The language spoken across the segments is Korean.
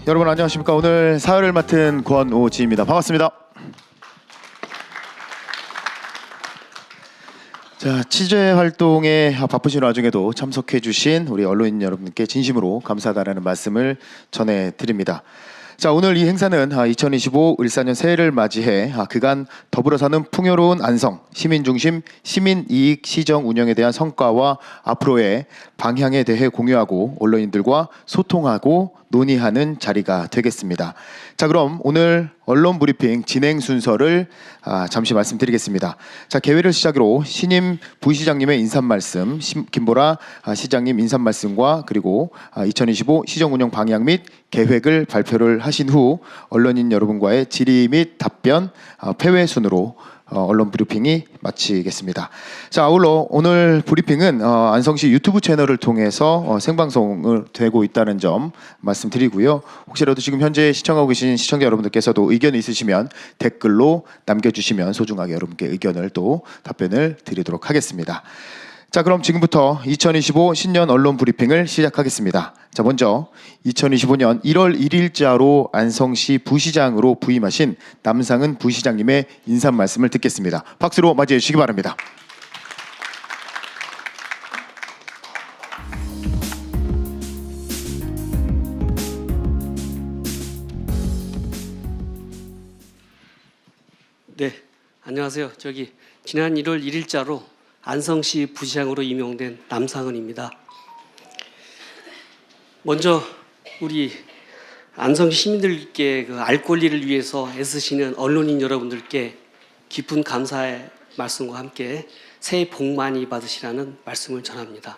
여러분 안녕하십니까. 오늘 사회를 맡은 권오지입니다. 반갑습니다. 자, 취재 활동에 바쁘신 와중에도 참석해 주신 우리 언론인 여러분께 진심으로 감사하다는 말씀을 전해드립니다. 자, 오늘 이 행사는 2025 을사년 새해를 맞이해 그간 더불어 사는 풍요로운 안성, 시민중심 시민이익 시정 운영에 대한 성과와 앞으로의 방향에 대해 공유하고 언론인들과 소통하고 논의하는 자리가 되겠습니다. 자, 그럼 오늘 언론 브리핑 진행 순서를 잠시 말씀드리겠습니다. 자, 개회를 시작으로 신임 부시장님의 인사 말씀, 김보라 시장님 인사 말씀과 그리고 2025 시정 운영 방향 및 계획을 발표를 하신 후 언론인 여러분과의 질의 및 답변 폐회 순으로 언론 브리핑이 마치겠습니다. 자, 아울러 오늘 브리핑은 안성시 유튜브 채널을 통해서 생방송을 되고 있다는 점 말씀드리고요. 혹시라도 지금 현재 시청하고 계신 시청자 여러분들께서도 의견이 있으시면 댓글로 남겨주시면 소중하게 여러분께 의견을 또 답변을 드리도록 하겠습니다. 자, 그럼 지금부터 2025 신년 언론 브리핑을 시작하겠습니다. 자, 먼저 2025년 1월 1일자로 안성시 부시장으로 부임하신 남상은 부시장님의 인사 말씀을 듣겠습니다. 박수로 맞이해 주시기 바랍니다. 네, 안녕하세요. 지난 1월 1일자로 안성시 부시장으로 임용된 남상은입니다. 먼저 우리 안성시 시민들께 알 권리를 위해서 애쓰시는 언론인 여러분들께 깊은 감사의 말씀과 함께 새해 복 많이 받으시라는 말씀을 전합니다.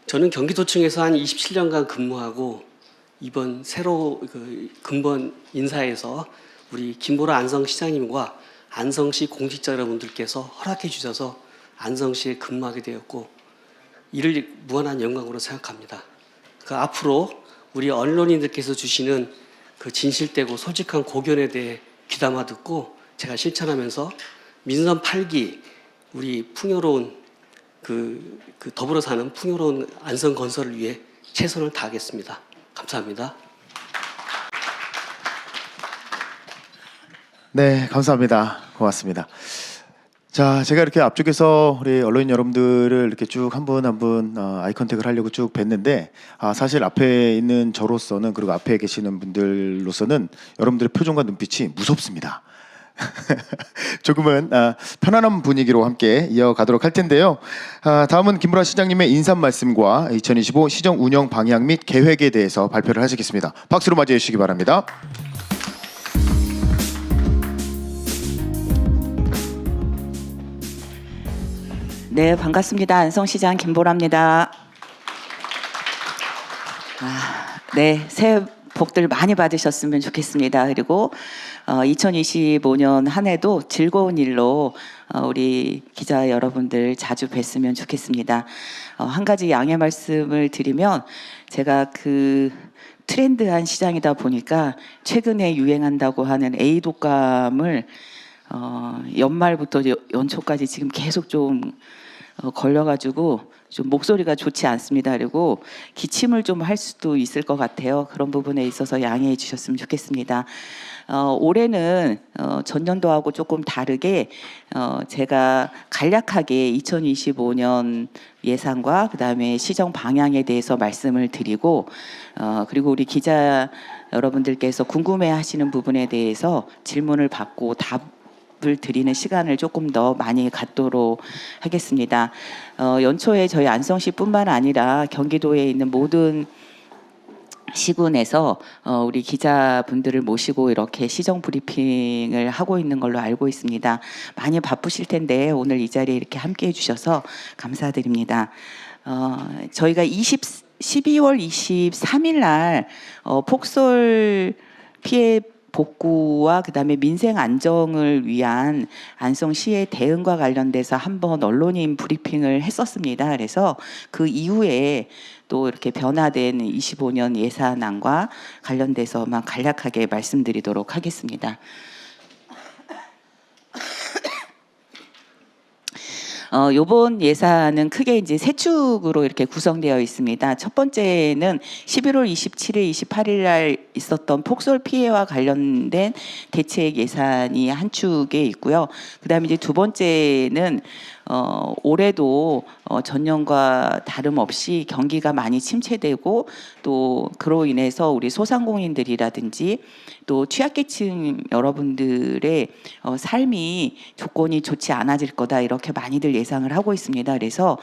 저는 경기도청에서 한 27년간 근무하고 이번 새로 근본 인사에서 우리 김보라 안성시장님과 안성시 공직자 여러분들께서 허락해 주셔서 안성시에 근무하게 되었고 이를 무한한 영광으로 생각합니다. 앞으로 우리 언론인들께서 주시는 진실되고 솔직한 고견에 대해 귀담아 듣고 제가 실천하면서 민선 8기 우리 풍요로운 더불어 사는 풍요로운 안성 건설을 위해 최선을 다하겠습니다. 감사합니다. 네, 감사합니다. 고맙습니다. 자, 제가 이렇게 앞쪽에서 우리 언론인 여러분들을 이렇게 쭉 한 분 한 분 아이 컨택을 하려고 쭉 뵀는데 사실 앞에 있는 저로서는 그리고 앞에 계시는 분들로서는 여러분들의 표정과 눈빛이 무섭습니다. 조금은 편안한 분위기로 함께 이어가도록 할 텐데요. 다음은 김보라 시장님의 인사 말씀과 2025 시정 운영 방향 및 계획에 대해서 발표를 하시겠습니다. 박수로 맞이해 주시기 바랍니다. 네, 반갑습니다. 안성시장 김보라입니다. 네, 새해 복들 많이 받으셨으면 좋겠습니다. 그리고 2025년 한 해도 즐거운 일로 우리 기자 여러분들 자주 뵀으면 좋겠습니다. 한 가지 양해 말씀을 드리면 제가 트렌드한 시장이다 보니까 최근에 유행한다고 하는 A 독감을 연말부터 연초까지 지금 계속 좀 걸려가지고 좀 목소리가 좋지 않습니다. 그리고 기침을 좀 할 수도 있을 것 같아요. 그런 부분에 있어서 양해해 주셨으면 좋겠습니다. 올해는 전년도하고 조금 다르게 제가 간략하게 2025년 예산과 그다음에 시정 방향에 대해서 말씀을 드리고 그리고 우리 기자 여러분들께서 궁금해하시는 부분에 대해서 질문을 받고 답을 드리는 시간을 조금 더 많이 갖도록 하겠습니다. 연초에 저희 안성시뿐만 아니라 경기도에 있는 모든 시군에서 우리 기자분들을 모시고 이렇게 시정 브리핑을 하고 있는 걸로 알고 있습니다. 많이 바쁘실 텐데 오늘 이 자리에 이렇게 함께해 주셔서 감사드립니다. 저희가 12월 23일 날 폭설 피해 복구와 그다음에 민생 안정을 위한 안성시의 대응과 관련돼서 한번 언론인 브리핑을 했었습니다. 그래서 그 이후에 또 이렇게 변화된 25년 예산안과 관련돼서만 간략하게 말씀드리도록 하겠습니다. 요번 예산은 크게 이제 세 축으로 이렇게 구성되어 있습니다. 첫 번째는 11월 27일, 28일 날 있었던 폭설 피해와 관련된 대책 예산이 한 축에 있고요. 그다음에 이제 두 번째는 올해도 전년과 다름없이 경기가 많이 침체되고 또 그로 인해서 우리 소상공인들이라든지 또 취약계층 여러분들의 삶이 조건이 좋지 않아질 거다 이렇게 많이들 예상을 하고 있습니다. 그래서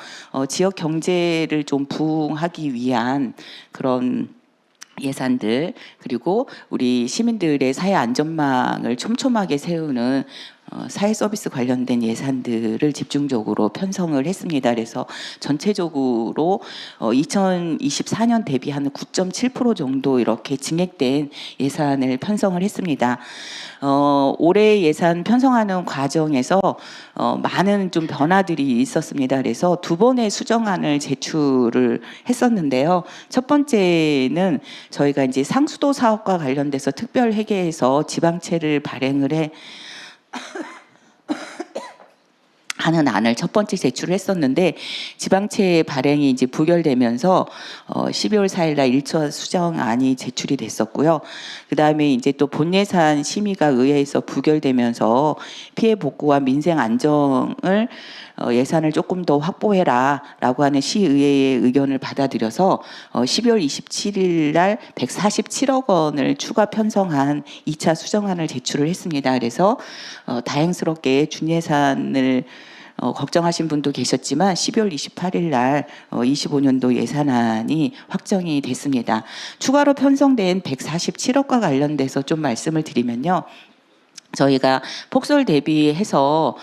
지역 경제를 좀 부흥하기 위한 그런 예산들 그리고 우리 시민들의 사회 안전망을 촘촘하게 세우는 사회 서비스 관련된 예산들을 집중적으로 편성을 했습니다. 그래서 전체적으로 2024년 대비 한 9.7% 정도 이렇게 증액된 예산을 편성을 했습니다. 올해 예산 편성하는 과정에서 많은 좀 변화들이 있었습니다. 그래서 두 번의 수정안을 제출을 했었는데요. 첫 번째는 저희가 이제 상수도 사업과 관련돼서 특별 회계에서 지방채를 발행을 하는 안을 첫 번째 제출을 했었는데 지방채 발행이 이제 부결되면서 12월 4일 날 1차 수정안이 제출이 됐었고요. 그다음에 이제 또 본예산 심의가 의회에서 부결되면서 피해 복구와 민생 안정을 예산을 조금 더 확보해라라고 하는 시의회의 의견을 받아들여서 12월 27일 날 147억 원을 추가 편성한 2차 수정안을 제출을 했습니다. 그래서 다행스럽게 준예산을 걱정하신 분도 계셨지만 12월 28일 날 25년도 예산안이 확정이 됐습니다. 추가로 편성된 147억과 관련돼서 좀 말씀을 드리면요. 저희가 폭설 대비해서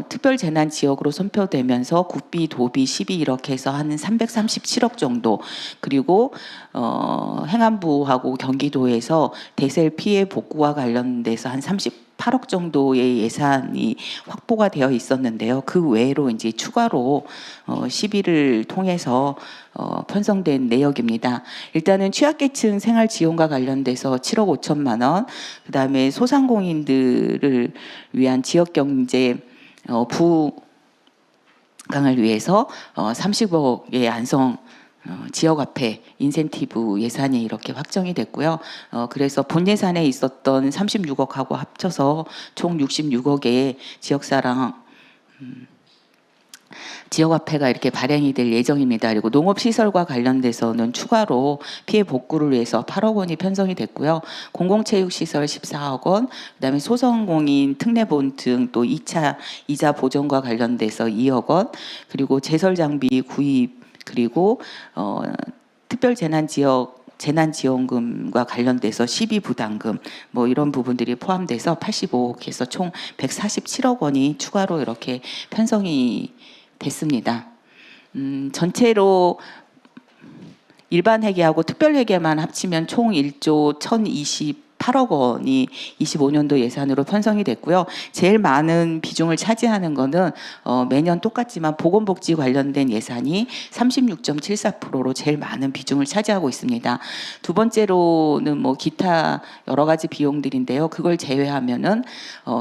특별 재난 지역으로 선포되면서 국비, 도비, 시비 이렇게 해서 한 337억 정도 그리고 행안부하고 경기도에서 대설 피해 복구와 관련돼서 한 38억 정도의 예산이 확보가 되어 있었는데요. 그 외로 이제 추가로 시비를 통해서 편성된 내역입니다. 일단은 취약계층 생활 지원과 관련돼서 7억 5천만 원, 그다음에 소상공인들을 위한 지역 경제 부강을 위해서 30억의 안성 지역화폐 인센티브 예산이 이렇게 확정이 됐고요. 그래서 본 예산에 있었던 36억하고 합쳐서 총 66억의 지역사랑 지역화폐가 이렇게 발행이 될 예정입니다. 그리고 농업시설과 관련돼서는 추가로 피해 복구를 위해서 8억 원이 편성이 됐고요. 공공체육시설 14억 원, 그다음에 소상공인 특례본 등 또 2차 이자 보전과 관련돼서 2억 원, 그리고 제설장비 구입, 그리고 재난지원금과 관련돼서 시비부담금 뭐 이런 부분들이 포함돼서 85억에서 총 147억 원이 추가로 이렇게 편성이 됐습니다. 전체로 일반 회계하고 특별 회계만 합치면 총 1조 1,028억 원이 25년도 예산으로 편성이 됐고요. 제일 많은 비중을 차지하는 거는 매년 똑같지만 보건복지 관련된 예산이 36.74%로 제일 많은 비중을 차지하고 있습니다. 두 번째로는 뭐 기타 여러 가지 비용들인데요. 그걸 제외하면은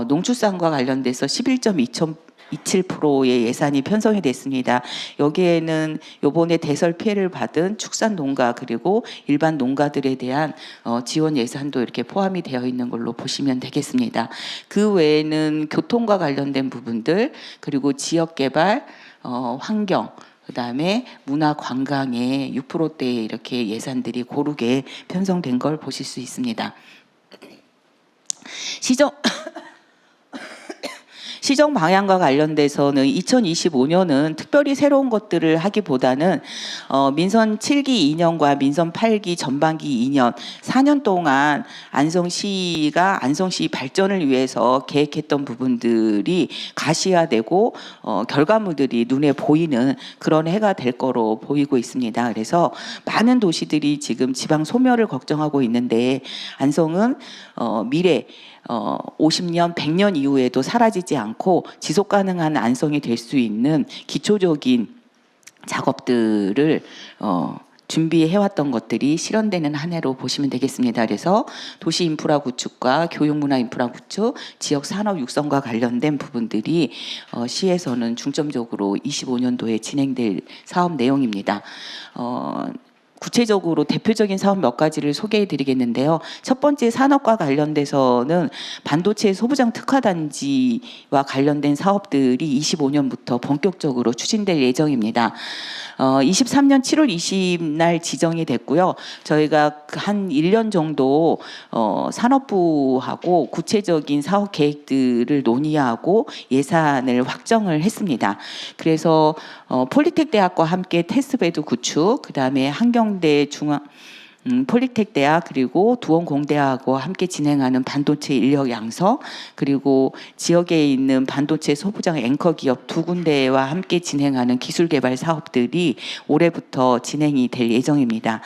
농축산과 관련돼서 11.27%의 예산이 편성이 됐습니다. 여기에는 요번에 대설 피해를 받은 축산 농가 그리고 일반 농가들에 대한 지원 예산도 이렇게 포함이 되어 있는 걸로 보시면 되겠습니다. 그 외에는 교통과 관련된 부분들 그리고 지역개발, 환경 그다음에 문화 관광에 6%대의 이렇게 예산들이 고르게 편성된 걸 보실 수 있습니다. 시정 방향과 관련돼서는 2025년은 특별히 새로운 것들을 하기보다는 민선 7기 2년과 민선 8기 전반기 2년 4년 동안 안성시가 안성시 발전을 위해서 계획했던 부분들이 가시화되고 결과물들이 눈에 보이는 그런 해가 될 거로 보이고 있습니다. 그래서 많은 도시들이 지금 지방 소멸을 걱정하고 있는데 안성은 미래 50년, 100년 이후에도 사라지지 않고 지속 가능한 안성이 될 수 있는 기초적인 작업들을 준비해왔던 것들이 실현되는 한 해로 보시면 되겠습니다. 그래서 도시 인프라 구축과 교육문화 인프라 구축, 지역 산업 육성과 관련된 부분들이 시에서는 중점적으로 25년도에 진행될 사업 내용입니다. 구체적으로 대표적인 사업 몇 가지를 소개해 드리겠는데요. 첫 번째 산업과 관련돼서는 반도체 소부장 특화단지와 관련된 사업들이 25년부터 본격적으로 추진될 예정입니다. 23년 7월 20날 지정이 됐고요. 저희가 한 1년 정도 산업부하고 구체적인 사업 계획들을 논의하고 예산을 확정을 했습니다. 그래서 폴리텍 대학과 함께 테스트베드 구축, 그다음에 한경대 폴리텍 대학 그리고 두원공대학과 함께 진행하는 반도체 인력 양성, 그리고 지역에 있는 반도체 소부장 앵커 기업 두 군데와 함께 진행하는 기술 개발 사업들이 올해부터 진행이 될 예정입니다.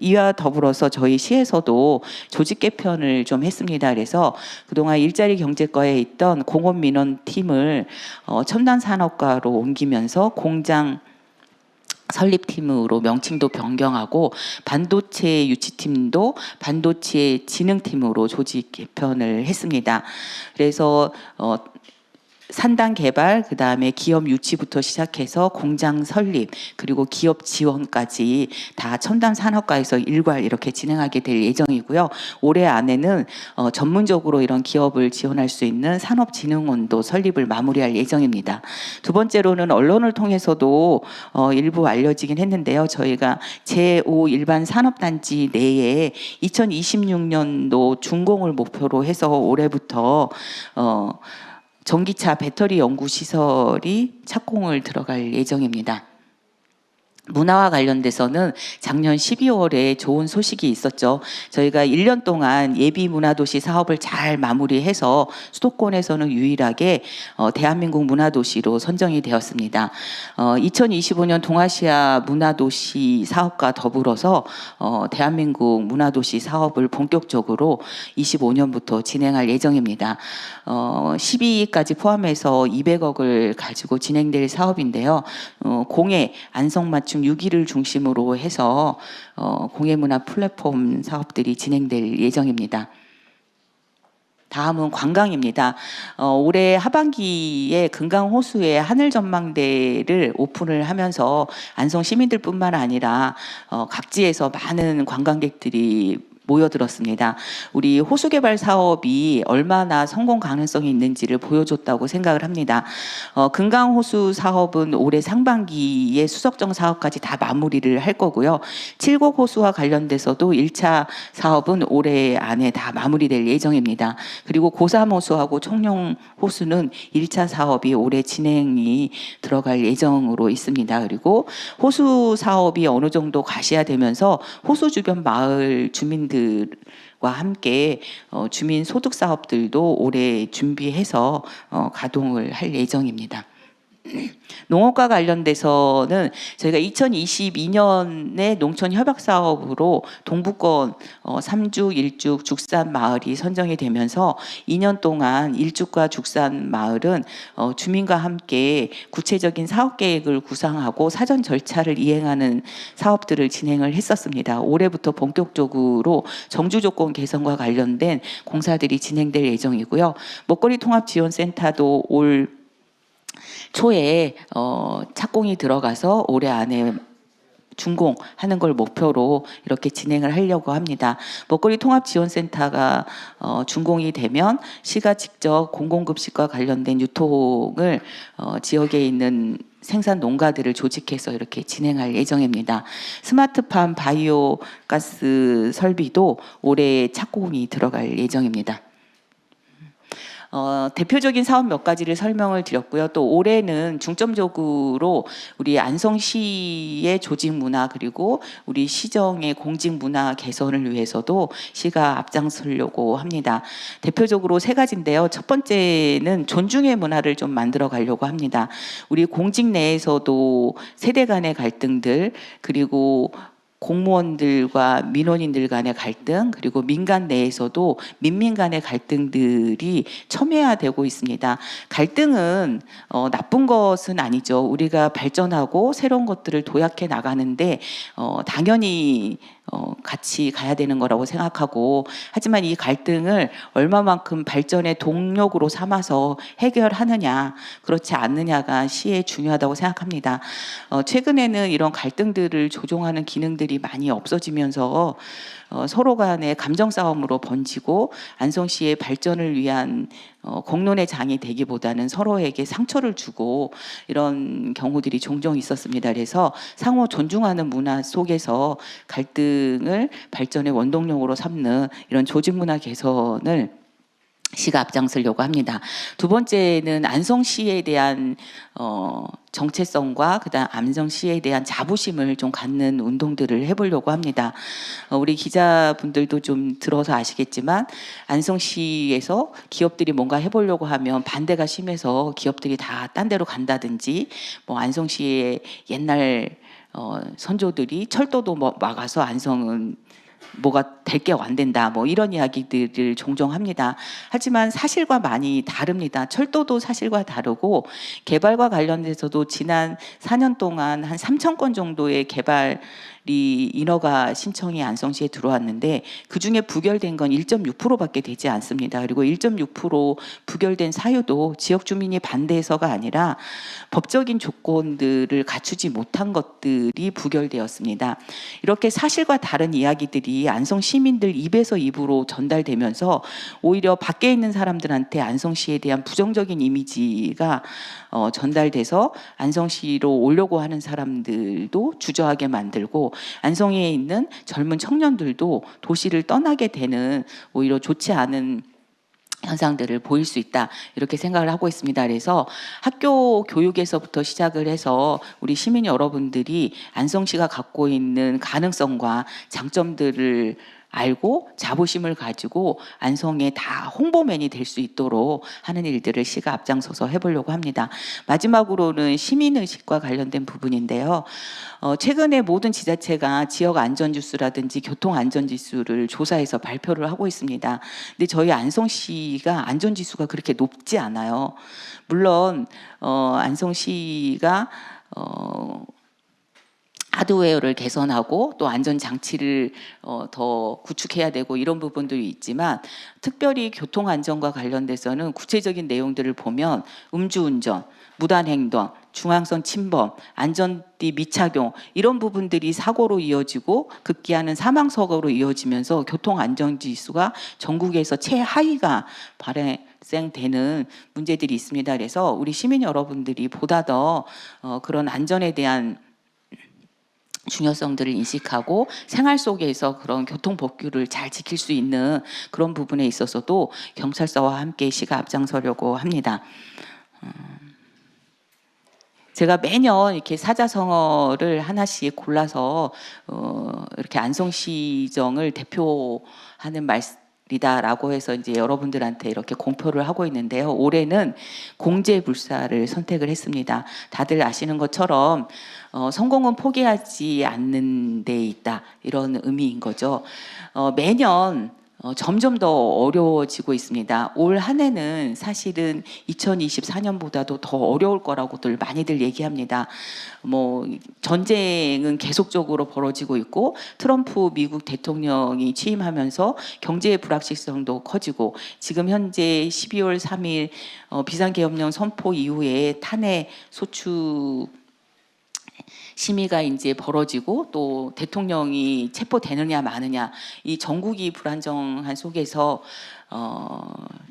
이와 더불어서 저희 시에서도 조직 개편을 좀 했습니다. 그래서 그동안 일자리 경제과에 있던 공업 민원 팀을 첨단 산업과로 옮기면서 공장 설립팀으로 명칭도 변경하고 반도체 유치팀도 반도체 진흥팀으로 조직 개편을 했습니다. 그래서 산단 개발, 그다음에 기업 유치부터 시작해서 공장 설립, 그리고 기업 지원까지 다 첨단 산업과에서 일괄 이렇게 진행하게 될 예정이고요. 올해 안에는 전문적으로 이런 기업을 지원할 수 있는 산업진흥원도 설립을 마무리할 예정입니다. 두 번째로는 언론을 통해서도 일부 알려지긴 했는데요. 저희가 제5 일반 산업단지 내에 2026년도 준공을 목표로 해서 올해부터 전기차 배터리 연구 시설이 착공을 들어갈 예정입니다. 문화와 관련돼서는 작년 12월에 좋은 소식이 있었죠. 저희가 1년 동안 예비 문화도시 사업을 잘 마무리해서 수도권에서는 유일하게 대한민국 문화도시로 선정이 되었습니다. 2025년 동아시아 문화도시 사업과 더불어서 대한민국 문화도시 사업을 본격적으로 25년부터 진행할 예정입니다. 12위까지 포함해서 200억을 가지고 진행될 사업인데요. 공예, 안성맞춤 6위를 중심으로 해서 공예문화 플랫폼 사업들이 진행될 예정입니다. 다음은 관광입니다. 올해 하반기에 금강호수의 하늘전망대를 오픈을 하면서 안성 시민들뿐만 아니라 각지에서 많은 관광객들이 모여들었습니다. 우리 호수개발 사업이 얼마나 성공 가능성이 있는지를 보여줬다고 생각을 합니다. 금강호수 사업은 올해 상반기에 수석정 사업까지 다 마무리를 할 거고요. 칠곡호수와 관련돼서도 1차 사업은 올해 안에 다 마무리될 예정입니다. 그리고 고삼호수하고 청룡호수는 1차 사업이 올해 진행이 들어갈 예정으로 있습니다. 그리고 호수 사업이 어느 정도 가시화되면서 호수 주변 마을 주민들과 함께 주민 소득 사업들도 올해 준비해서 가동을 할 예정입니다. 농업과 관련돼서는 저희가 2022년에 농촌 협약 사업으로 동부권 3죽 1죽 죽산 마을이 선정이 되면서 2년 동안 1죽과 죽산 마을은 주민과 함께 구체적인 사업 계획을 구상하고 사전 절차를 이행하는 사업들을 진행을 했었습니다. 올해부터 본격적으로 정주 조건 개선과 관련된 공사들이 진행될 예정이고요. 먹거리 통합 지원센터도 올 초에 착공이 들어가서 올해 안에 준공하는 걸 목표로 이렇게 진행을 하려고 합니다. 먹거리 통합지원센터가 준공이 되면 시가 직접 공공급식과 관련된 유통을 지역에 있는 생산 농가들을 조직해서 이렇게 진행할 예정입니다. 스마트팜 바이오 가스 설비도 올해 착공이 들어갈 예정입니다. 대표적인 사업 몇 가지를 설명을 드렸고요. 또 올해는 중점적으로 우리 안성시의 조직 문화 그리고 우리 시정의 공직 문화 개선을 위해서도 시가 앞장서려고 합니다. 대표적으로 세 가지인데요. 첫 번째는 존중의 문화를 좀 만들어 가려고 합니다. 우리 공직 내에서도 세대 간의 갈등들 그리고 공무원들과 민원인들 간의 갈등, 그리고 민간 내에서도 민민 간의 갈등들이 첨예화되고 있습니다. 갈등은 나쁜 것은 아니죠. 우리가 발전하고 새로운 것들을 도약해 나가는데 당연히 같이 가야 되는 거라고 생각하고, 하지만 이 갈등을 얼마만큼 발전의 동력으로 삼아서 해결하느냐, 그렇지 않느냐가 시에 중요하다고 생각합니다. 최근에는 이런 갈등들을 조종하는 기능들이 많이 없어지면서 서로 간의 감정 싸움으로 번지고 안성시의 발전을 위한 공론의 장이 되기보다는 서로에게 상처를 주고 이런 경우들이 종종 있었습니다. 그래서 상호 존중하는 문화 속에서 갈등을 발전의 원동력으로 삼는 이런 조직 문화 개선을 시가 앞장서려고 합니다. 두 번째는 안성시에 대한 정체성과 그다음 안성시에 대한 자부심을 좀 갖는 운동들을 해보려고 합니다. 우리 기자분들도 좀 들어서 아시겠지만 안성시에서 기업들이 뭔가 해보려고 하면 반대가 심해서 기업들이 다 딴 데로 간다든지, 뭐 안성시의 옛날 선조들이 철도도 막아서 안성은 뭐가 될 게 안 된다, 뭐 이런 이야기들을 종종 합니다. 하지만 사실과 많이 다릅니다. 철도도 사실과 다르고 개발과 관련돼서도 지난 4년 동안 한 3,000건 정도의 개발이 인허가 신청이 안성시에 들어왔는데 그중에 부결된 건 1.6%밖에 되지 않습니다. 그리고 1.6% 부결된 사유도 지역 주민이 반대해서가 아니라 법적인 조건들을 갖추지 못한 것들이 부결되었습니다. 이렇게 사실과 다른 이야기들이 안성 시민들 입에서 입으로 전달되면서 오히려 밖에 있는 사람들한테 안성시에 대한 부정적인 이미지가 전달돼서 안성시로 오려고 하는 사람들도 주저하게 만들고, 안성에 있는 젊은 청년들도 도시를 떠나게 되는 오히려 좋지 않은 현상들을 보일 수 있다, 이렇게 생각을 하고 있습니다. 그래서 학교 교육에서부터 시작을 해서 우리 시민 여러분들이 안성시가 갖고 있는 가능성과 장점들을 알고 자부심을 가지고 안성에 다 홍보맨이 될 수 있도록 하는 일들을 시가 앞장서서 해보려고 합니다. 마지막으로는 시민의식과 관련된 부분인데요. 최근에 모든 지자체가 지역 안전지수라든지 교통안전지수를 조사해서 발표를 하고 있습니다. 근데 저희 안성시가 안전지수가 그렇게 높지 않아요. 물론 안성시가 하드웨어를 개선하고 또 안전장치를 더 구축해야 되고 이런 부분들이 있지만, 특별히 교통안전과 관련돼서는 구체적인 내용들을 보면 음주운전, 무단횡단, 중앙선 침범, 안전띠 미착용, 이런 부분들이 사고로 이어지고 급기야는 사망사고로 이어지면서 교통안전지수가 전국에서 최하위가 발생되는 문제들이 있습니다. 그래서 우리 시민 여러분들이 보다 더 그런 안전에 대한 중요성들을 인식하고 생활 속에서 그런 교통 법규를 잘 지킬 수 있는 그런 부분에 있어서도 경찰서와 함께 시가 앞장서려고 합니다. 제가 매년 이렇게 사자성어를 하나씩 골라서 이렇게 안성시정을 대표하는 말이다라고 해서 이제 여러분들한테 이렇게 공표를 하고 있는데요. 올해는 공제불사를 선택을 했습니다. 다들 아시는 것처럼 성공은 포기하지 않는 데 있다, 이런 의미인 거죠. 매년 점점 더 어려워지고 있습니다. 올 한 해는 사실은 2024년보다도 더 어려울 거라고들 많이들 얘기합니다. 뭐 전쟁은 계속적으로 벌어지고 있고, 트럼프 미국 대통령이 취임하면서 경제의 불확실성도 커지고, 지금 현재 12월 3일 비상계엄령 선포 이후에 탄핵 소추 심의가 이제 벌어지고 또 대통령이 체포되느냐 마느냐, 이 전국이 불안정한 속에서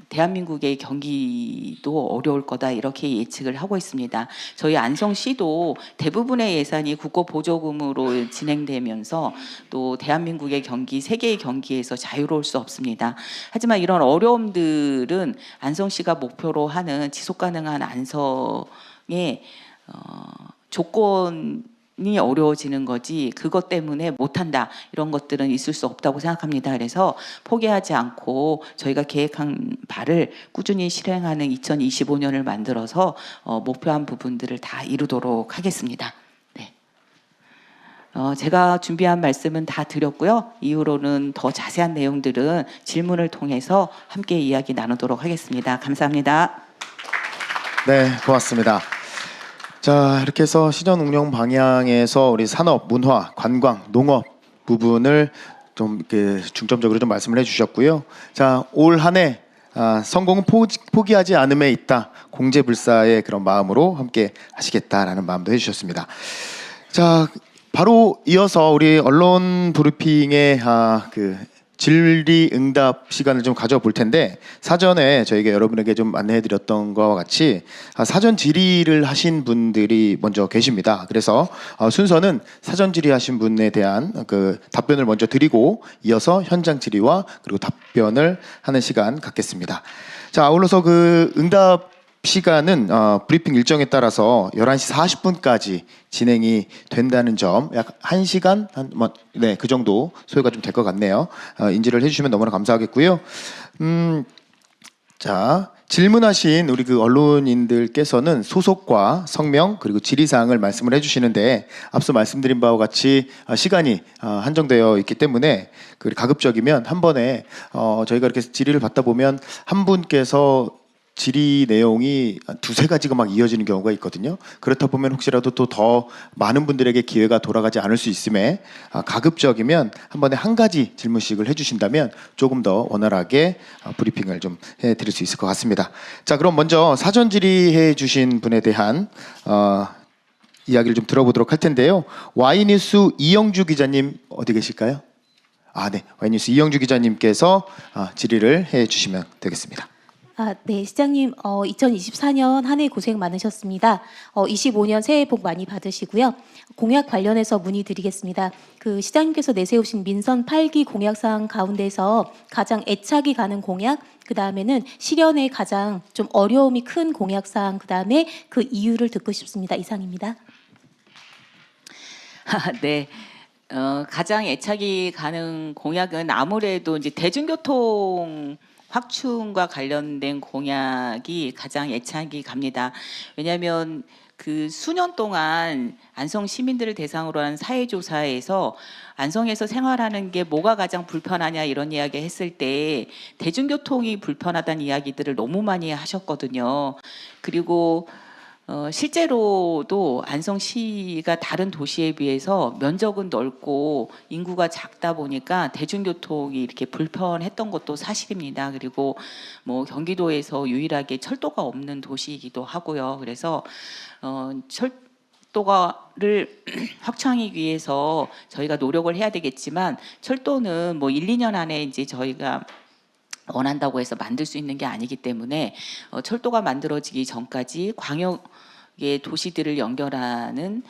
대한민국의 경기도 어려울 거다, 이렇게 예측을 하고 있습니다. 저희 안성시도 대부분의 예산이 국고 보조금으로 진행되면서 또 대한민국의 경기, 세계의 경기에서 자유로울 수 없습니다. 하지만 이런 어려움들은 안성시가 목표로 하는 지속가능한 안성의 조건이 어려워지는 거지, 그것 때문에 못한다, 이런 것들은 있을 수 없다고 생각합니다. 그래서 포기하지 않고 저희가 계획한 바를 꾸준히 실행하는 2025년을 만들어서 목표한 부분들을 다 이루도록 하겠습니다. 네. 제가 준비한 말씀은 다 드렸고요. 이후로는 더 자세한 내용들은 질문을 통해서 함께 이야기 나누도록 하겠습니다. 감사합니다. 네, 고맙습니다. 자, 이렇게 해서 시전 운영 방향에서 우리 산업, 문화, 관광, 농업 부분을 좀 이렇게 중점적으로 좀 말씀을 해주셨고요. 자, 올 한해 성공은 포기하지 않음에 있다. 공재불사의 그런 마음으로 함께 하시겠다라는 마음도 해주셨습니다. 자, 바로 이어서 우리 언론 브리핑의 그 질의응답 시간을 좀 가져볼 텐데, 사전에 저희가 여러분에게 좀 안내해드렸던 것과 같이 사전 질의를 하신 분들이 먼저 계십니다. 그래서 순서는 사전 질의하신 분에 대한 그 답변을 먼저 드리고 이어서 현장 질의와 그리고 답변을 하는 시간 갖겠습니다. 자, 아울러서 그 응답 시간은 브리핑 일정에 따라서 11시 40분까지 진행이 된다는 점, 약 1시간 네, 그 정도 소요가 좀 될 것 같네요. 인지를 해주시면 너무나 감사하겠고요. 자, 질문하신 우리 그 언론인들께서는 소속과 성명 그리고 질의사항을 말씀을 해주시는데, 앞서 말씀드린 바와 같이 시간이 한정되어 있기 때문에 가급적이면 한 번에 저희가 이렇게 질의를 받다 보면 한 분께서 질의 내용이 두세 가지가 막 이어지는 경우가 있거든요. 그렇다 보면 혹시라도 또 더 많은 분들에게 기회가 돌아가지 않을 수 있음에 가급적이면 한 번에 한 가지 질문씩을 해주신다면 조금 더 원활하게 브리핑을 좀 해드릴 수 있을 것 같습니다. 자, 그럼 먼저 사전 질의해 주신 분에 대한 이야기를 좀 들어보도록 할 텐데요. Y뉴스 이영주 기자님 어디 계실까요? 네, Y뉴스 이영주 기자님께서 질의를 해 주시면 되겠습니다. 네, 시장님, 2024년 한 해 고생 많으셨습니다. 25년 새해 복 많이 받으시고요. 공약 관련해서 문의드리겠습니다. 그 시장님께서 내세우신 민선 8기 공약사항 가운데서 가장 애착이 가는 공약, 그 다음에는 실현에 가장 좀 어려움이 큰 공약사항, 그 다음에 그 이유를 듣고 싶습니다. 이상입니다. 네. 가장 애착이 가는 공약은 아무래도 이제 대중교통 확충과 관련된 공약이 가장 애착이 갑니다. 왜냐하면 그 수년 동안 안성 시민들을 대상으로 한 사회조사에서 안성에서 생활하는 게 뭐가 가장 불편하냐 이런 이야기 했을 때 대중교통이 불편하다는 이야기들을 너무 많이 하셨거든요. 그리고 실제로도 안성시가 다른 도시에 비해서 면적은 넓고 인구가 작다 보니까 대중교통이 이렇게 불편했던 것도 사실입니다. 그리고 뭐 경기도에서 유일하게 철도가 없는 도시이기도 하고요. 그래서 철도가를 확충하기 위해서 저희가 노력을 해야 되겠지만, 철도는 뭐 1, 2년 안에 이제 저희가 원한다고 해서 만들 수 있는 게 아니기 때문에 철도가 만들어지기 전까지 광역의 도시들을 연결하는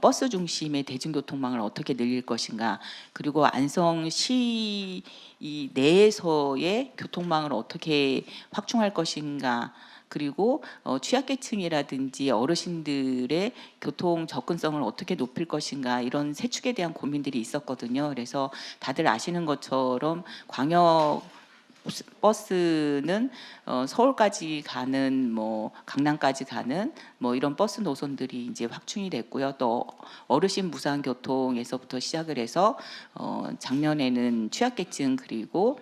버스 중심의 대중교통망을 어떻게 늘릴 것인가, 그리고 안성시 이 내에서의 교통망을 어떻게 확충할 것인가, 그리고 취약계층이라든지 어르신들의 교통 접근성을 어떻게 높일 것인가, 이런 세 축에 대한 고민들이 있었거든요. 그래서 다들 아시는 것처럼 광역 버스는 서울까지 가는, 뭐 강남까지 가는 뭐 이런 버스 노선들이 이제 확충이 됐고요. 또 어르신 무상 교통에서부터 시작을 해서 작년에는 취약계층 그리고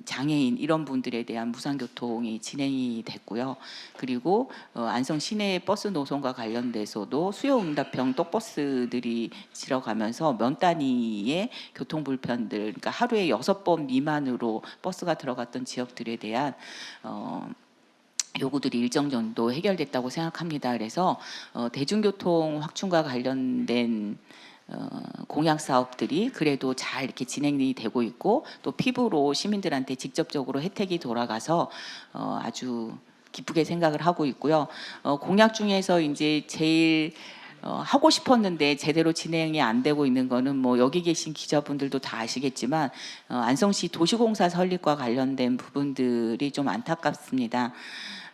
장애인 이런 분들에 대한 무상교통이 진행이 됐고요. 그리고 안성 시내 버스 노선과 관련돼서도 수요응답형 똑버스들이 들어가면서 면 단위의 교통 불편들, 그러니까 하루에 6번 미만으로 버스가 들어갔던 지역들에 대한 요구들이 일정 정도 해결됐다고 생각합니다. 그래서 대중교통 확충과 관련된 공약 사업들이 그래도 잘 이렇게 진행이 되고 있고, 또 피부로 시민들한테 직접적으로 혜택이 돌아가서 아주 기쁘게 생각을 하고 있고요. 공약 중에서 이제 제일 하고 싶었는데 제대로 진행이 안 되고 있는 거는 뭐 여기 계신 기자분들도 다 아시겠지만 안성시 도시공사 설립과 관련된 부분들이 좀 안타깝습니다.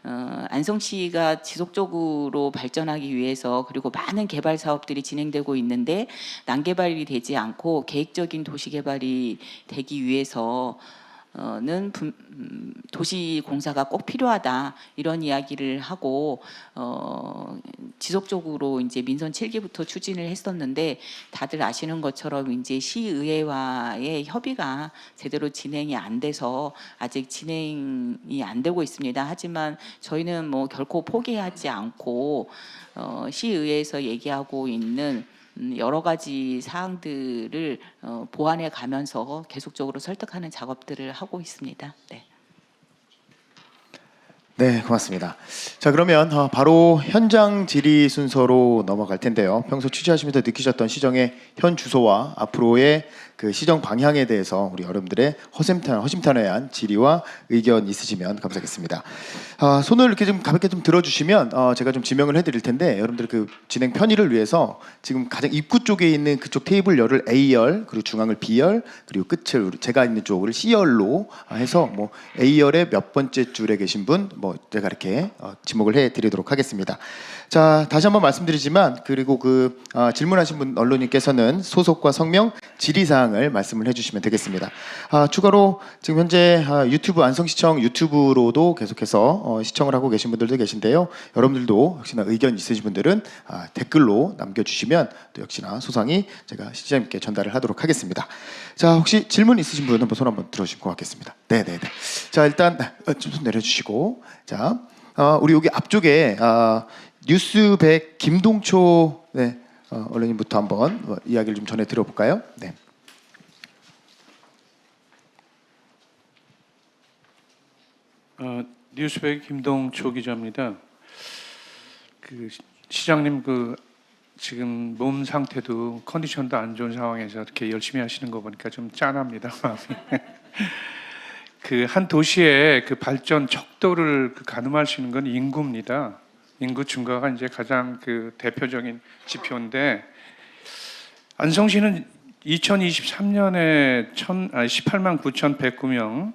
안성시가 지속적으로 발전하기 위해서, 그리고 많은 개발 사업들이 진행되고 있는데 난개발이 되지 않고 계획적인 도시 개발이 되기 위해서 도시 공사가 꼭 필요하다 이런 이야기를 하고 지속적으로 이제 민선 7기부터 추진을 했었는데 다들 아시는 것처럼 이제 시의회와의 협의가 제대로 진행이 안 돼서 아직 진행이 안 되고 있습니다. 하지만 저희는 뭐 결코 포기하지 않고 시의회에서 얘기하고 있는 여러 가지 사항들을 보완해 가면서 계속적으로 설득하는 작업들을 하고 있습니다. 네. 네, 고맙습니다. 자, 그러면 바로 현장 질의 순서로 넘어갈 텐데요. 평소 취재하시면서 느끼셨던 시정의 현 주소와 앞으로의 그 시정 방향에 대해서 우리 여러분들의 허심탄회한 질의와 의견 있으시면 감사하겠습니다. 손을 이렇게 좀 가볍게 좀 들어주시면 제가 좀 지명을 해드릴 텐데 여러분들 그 진행 편의를 위해서 지금 가장 입구 쪽에 있는 그쪽 테이블 열을 A열, 그리고 중앙을 B열, 그리고 끝을 제가 있는 쪽을 C열로 해서 뭐 A열의 몇 번째 줄에 계신 분 뭐 제가 이렇게 지목을 해드리도록 하겠습니다. 자, 다시 한번 말씀드리지만 그리고 그 질문하신 분 언론인께서는 소속과 성명, 질의사항을 말씀을 해주시면 되겠습니다. 추가로 지금 현재 유튜브 안성시청 유튜브로도 계속해서 시청을 하고 계신 분들도 계신데요. 여러분들도 역시나 의견 있으신 분들은 댓글로 남겨주시면 또 역시나 소상히 제가 시장님께 전달을 하도록 하겠습니다. 자, 혹시 질문 있으신 분 한번 손 한번 들어주시면 고맙겠습니다. 네네네. 자, 일단 좀 손 내려주시고 자, 우리 여기 앞쪽에 뉴스100 김동초 언론인부터 한번 이야기를 좀 전해 들어볼까요? 네. 뉴스100 김동초 기자입니다. 그 시장님 그 지금 몸 상태도 컨디션도 안 좋은 상황에서 이렇게 열심히 하시는 거 보니까 좀 짠합니다. 그 한 도시의 그 발전 척도를 가늠할 수 있는 건 인구입니다. 인구 증가가 이제 가장 그 대표적인 지표인데 안성시는 2023년에 18만 9,109명,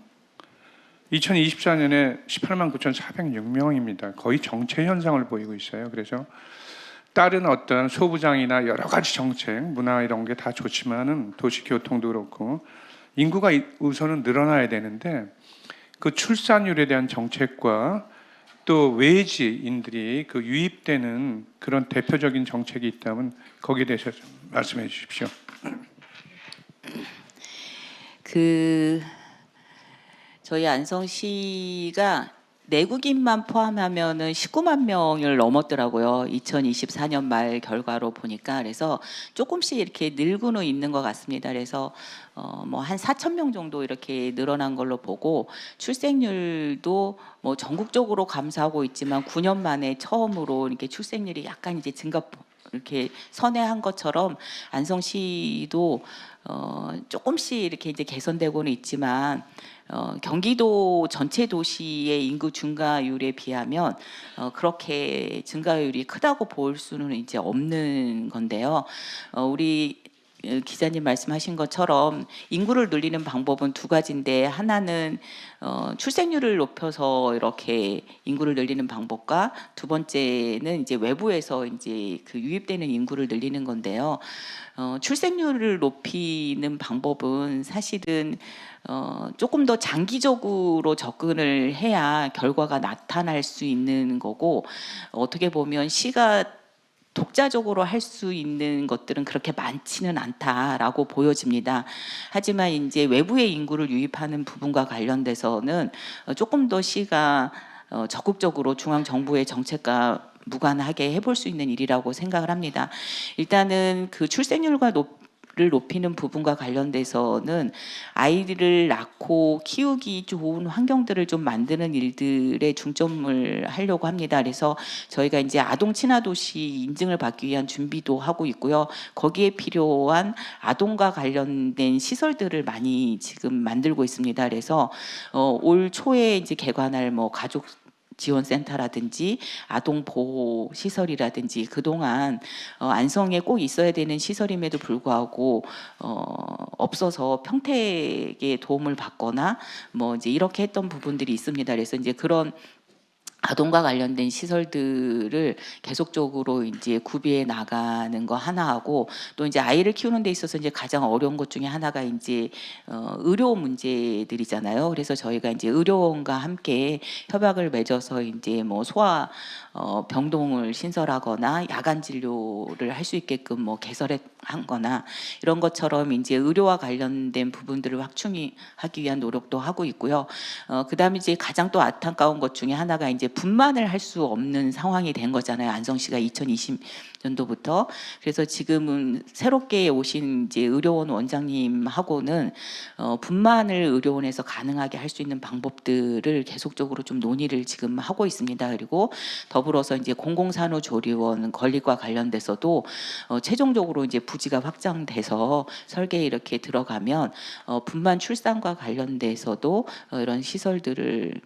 2024년에 18만 9,406명입니다. 거의 정체 현상을 보이고 있어요. 그래서 다른 어떤 소부장이나 여러 가지 정책, 문화 이런 게 다 좋지만은 도시 교통도 그렇고 인구가 우선은 늘어나야 되는데 그 출산율에 대한 정책과 또 외지인들이 그 유입되는 그런 대표적인 정책이 있다면 거기에 대해서 좀 말씀해 주십시오. 저희 안성시가 내국인만 포함하면은 19만 명을 넘었더라고요. 2024년 말 결과로 보니까. 그래서 조금씩 이렇게 늘고는 있는 것 같습니다. 그래서 뭐 한 4천 명 정도 이렇게 늘어난 걸로 보고 출생률도 뭐 전국적으로 감소하고 있지만 9년 만에 처음으로 이렇게 출생률이 약간 이제 이렇게 선회한 것처럼 안성시도 조금씩 이렇게 이제 개선되고는 있지만 경기도 전체 도시의 인구 증가율에 비하면 그렇게 증가율이 크다고 볼 수는 이제 없는 건데요. 우리 기자님 말씀하신 것처럼 인구를 늘리는 방법은 두 가지인데 하나는 출생률을 높여서 이렇게 인구를 늘리는 방법과 두 번째는 이제 외부에서 이제 그 유입되는 인구를 늘리는 건데요. 출생률을 높이는 방법은 사실은 조금 더 장기적으로 접근을 해야 결과가 나타날 수 있는 거고 어떻게 보면 시가 독자적으로 할 수 있는 것들은 그렇게 많지는 않다라고 보여집니다. 하지만 이제 외부의 인구를 유입하는 부분과 관련돼서는 조금 더 시가 적극적으로 중앙 정부의 정책과 무관하게 해볼 수 있는 일이라고 생각을 합니다. 일단은 그 출생률과 를 높이는 부분과 관련돼서는 아이들을 낳고 키우기 좋은 환경들을 좀 만드는 일들에 중점을 하려고 합니다. 그래서 저희가 이제 아동 친화 도시 인증을 받기 위한 준비도 하고 있고요. 거기에 필요한 아동과 관련된 시설들을 많이 지금 만들고 있습니다. 그래서 올 초에 이제 개관할 뭐 가족 지원센터라든지 아동보호 시설이라든지 그동안 안성에 꼭 있어야 되는 시설임에도 불구하고 없어서 평택의 도움을 받거나 뭐 이제 이렇게 했던 부분들이 있습니다. 그래서 이제 그런 아동과 관련된 시설들을 계속적으로 이제 구비해 나가는 거 하나하고, 또 이제 아이를 키우는 데 있어서 이제 가장 어려운 것 중에 하나가 이제 의료 문제들이잖아요. 그래서 저희가 이제 의료원과 함께 협약을 맺어서 이제 뭐 소아 병동을 신설하거나 야간 진료를 할 수 있게끔 뭐 개설한 거나 이런 것처럼 이제 의료와 관련된 부분들을 확충하기 위한 노력도 하고 있고요. 그다음에 이제 가장 또 안타까운 것 중에 하나가 이제 분만을 할 수 없는 상황이 된 거잖아요. 안성시가 2020년도부터. 그래서 지금은 새롭게 오신 이제 의료원 원장님하고는 분만을 의료원에서 가능하게 할 수 있는 방법들을 계속적으로 좀 논의를 지금 하고 있습니다. 그리고 더불어서 이제 공공산후조리원 건립과 관련돼서도 최종적으로 이제 부지가 확장돼서 설계에 이렇게 들어가면 분만 출산과 관련돼서도 이런 시설들을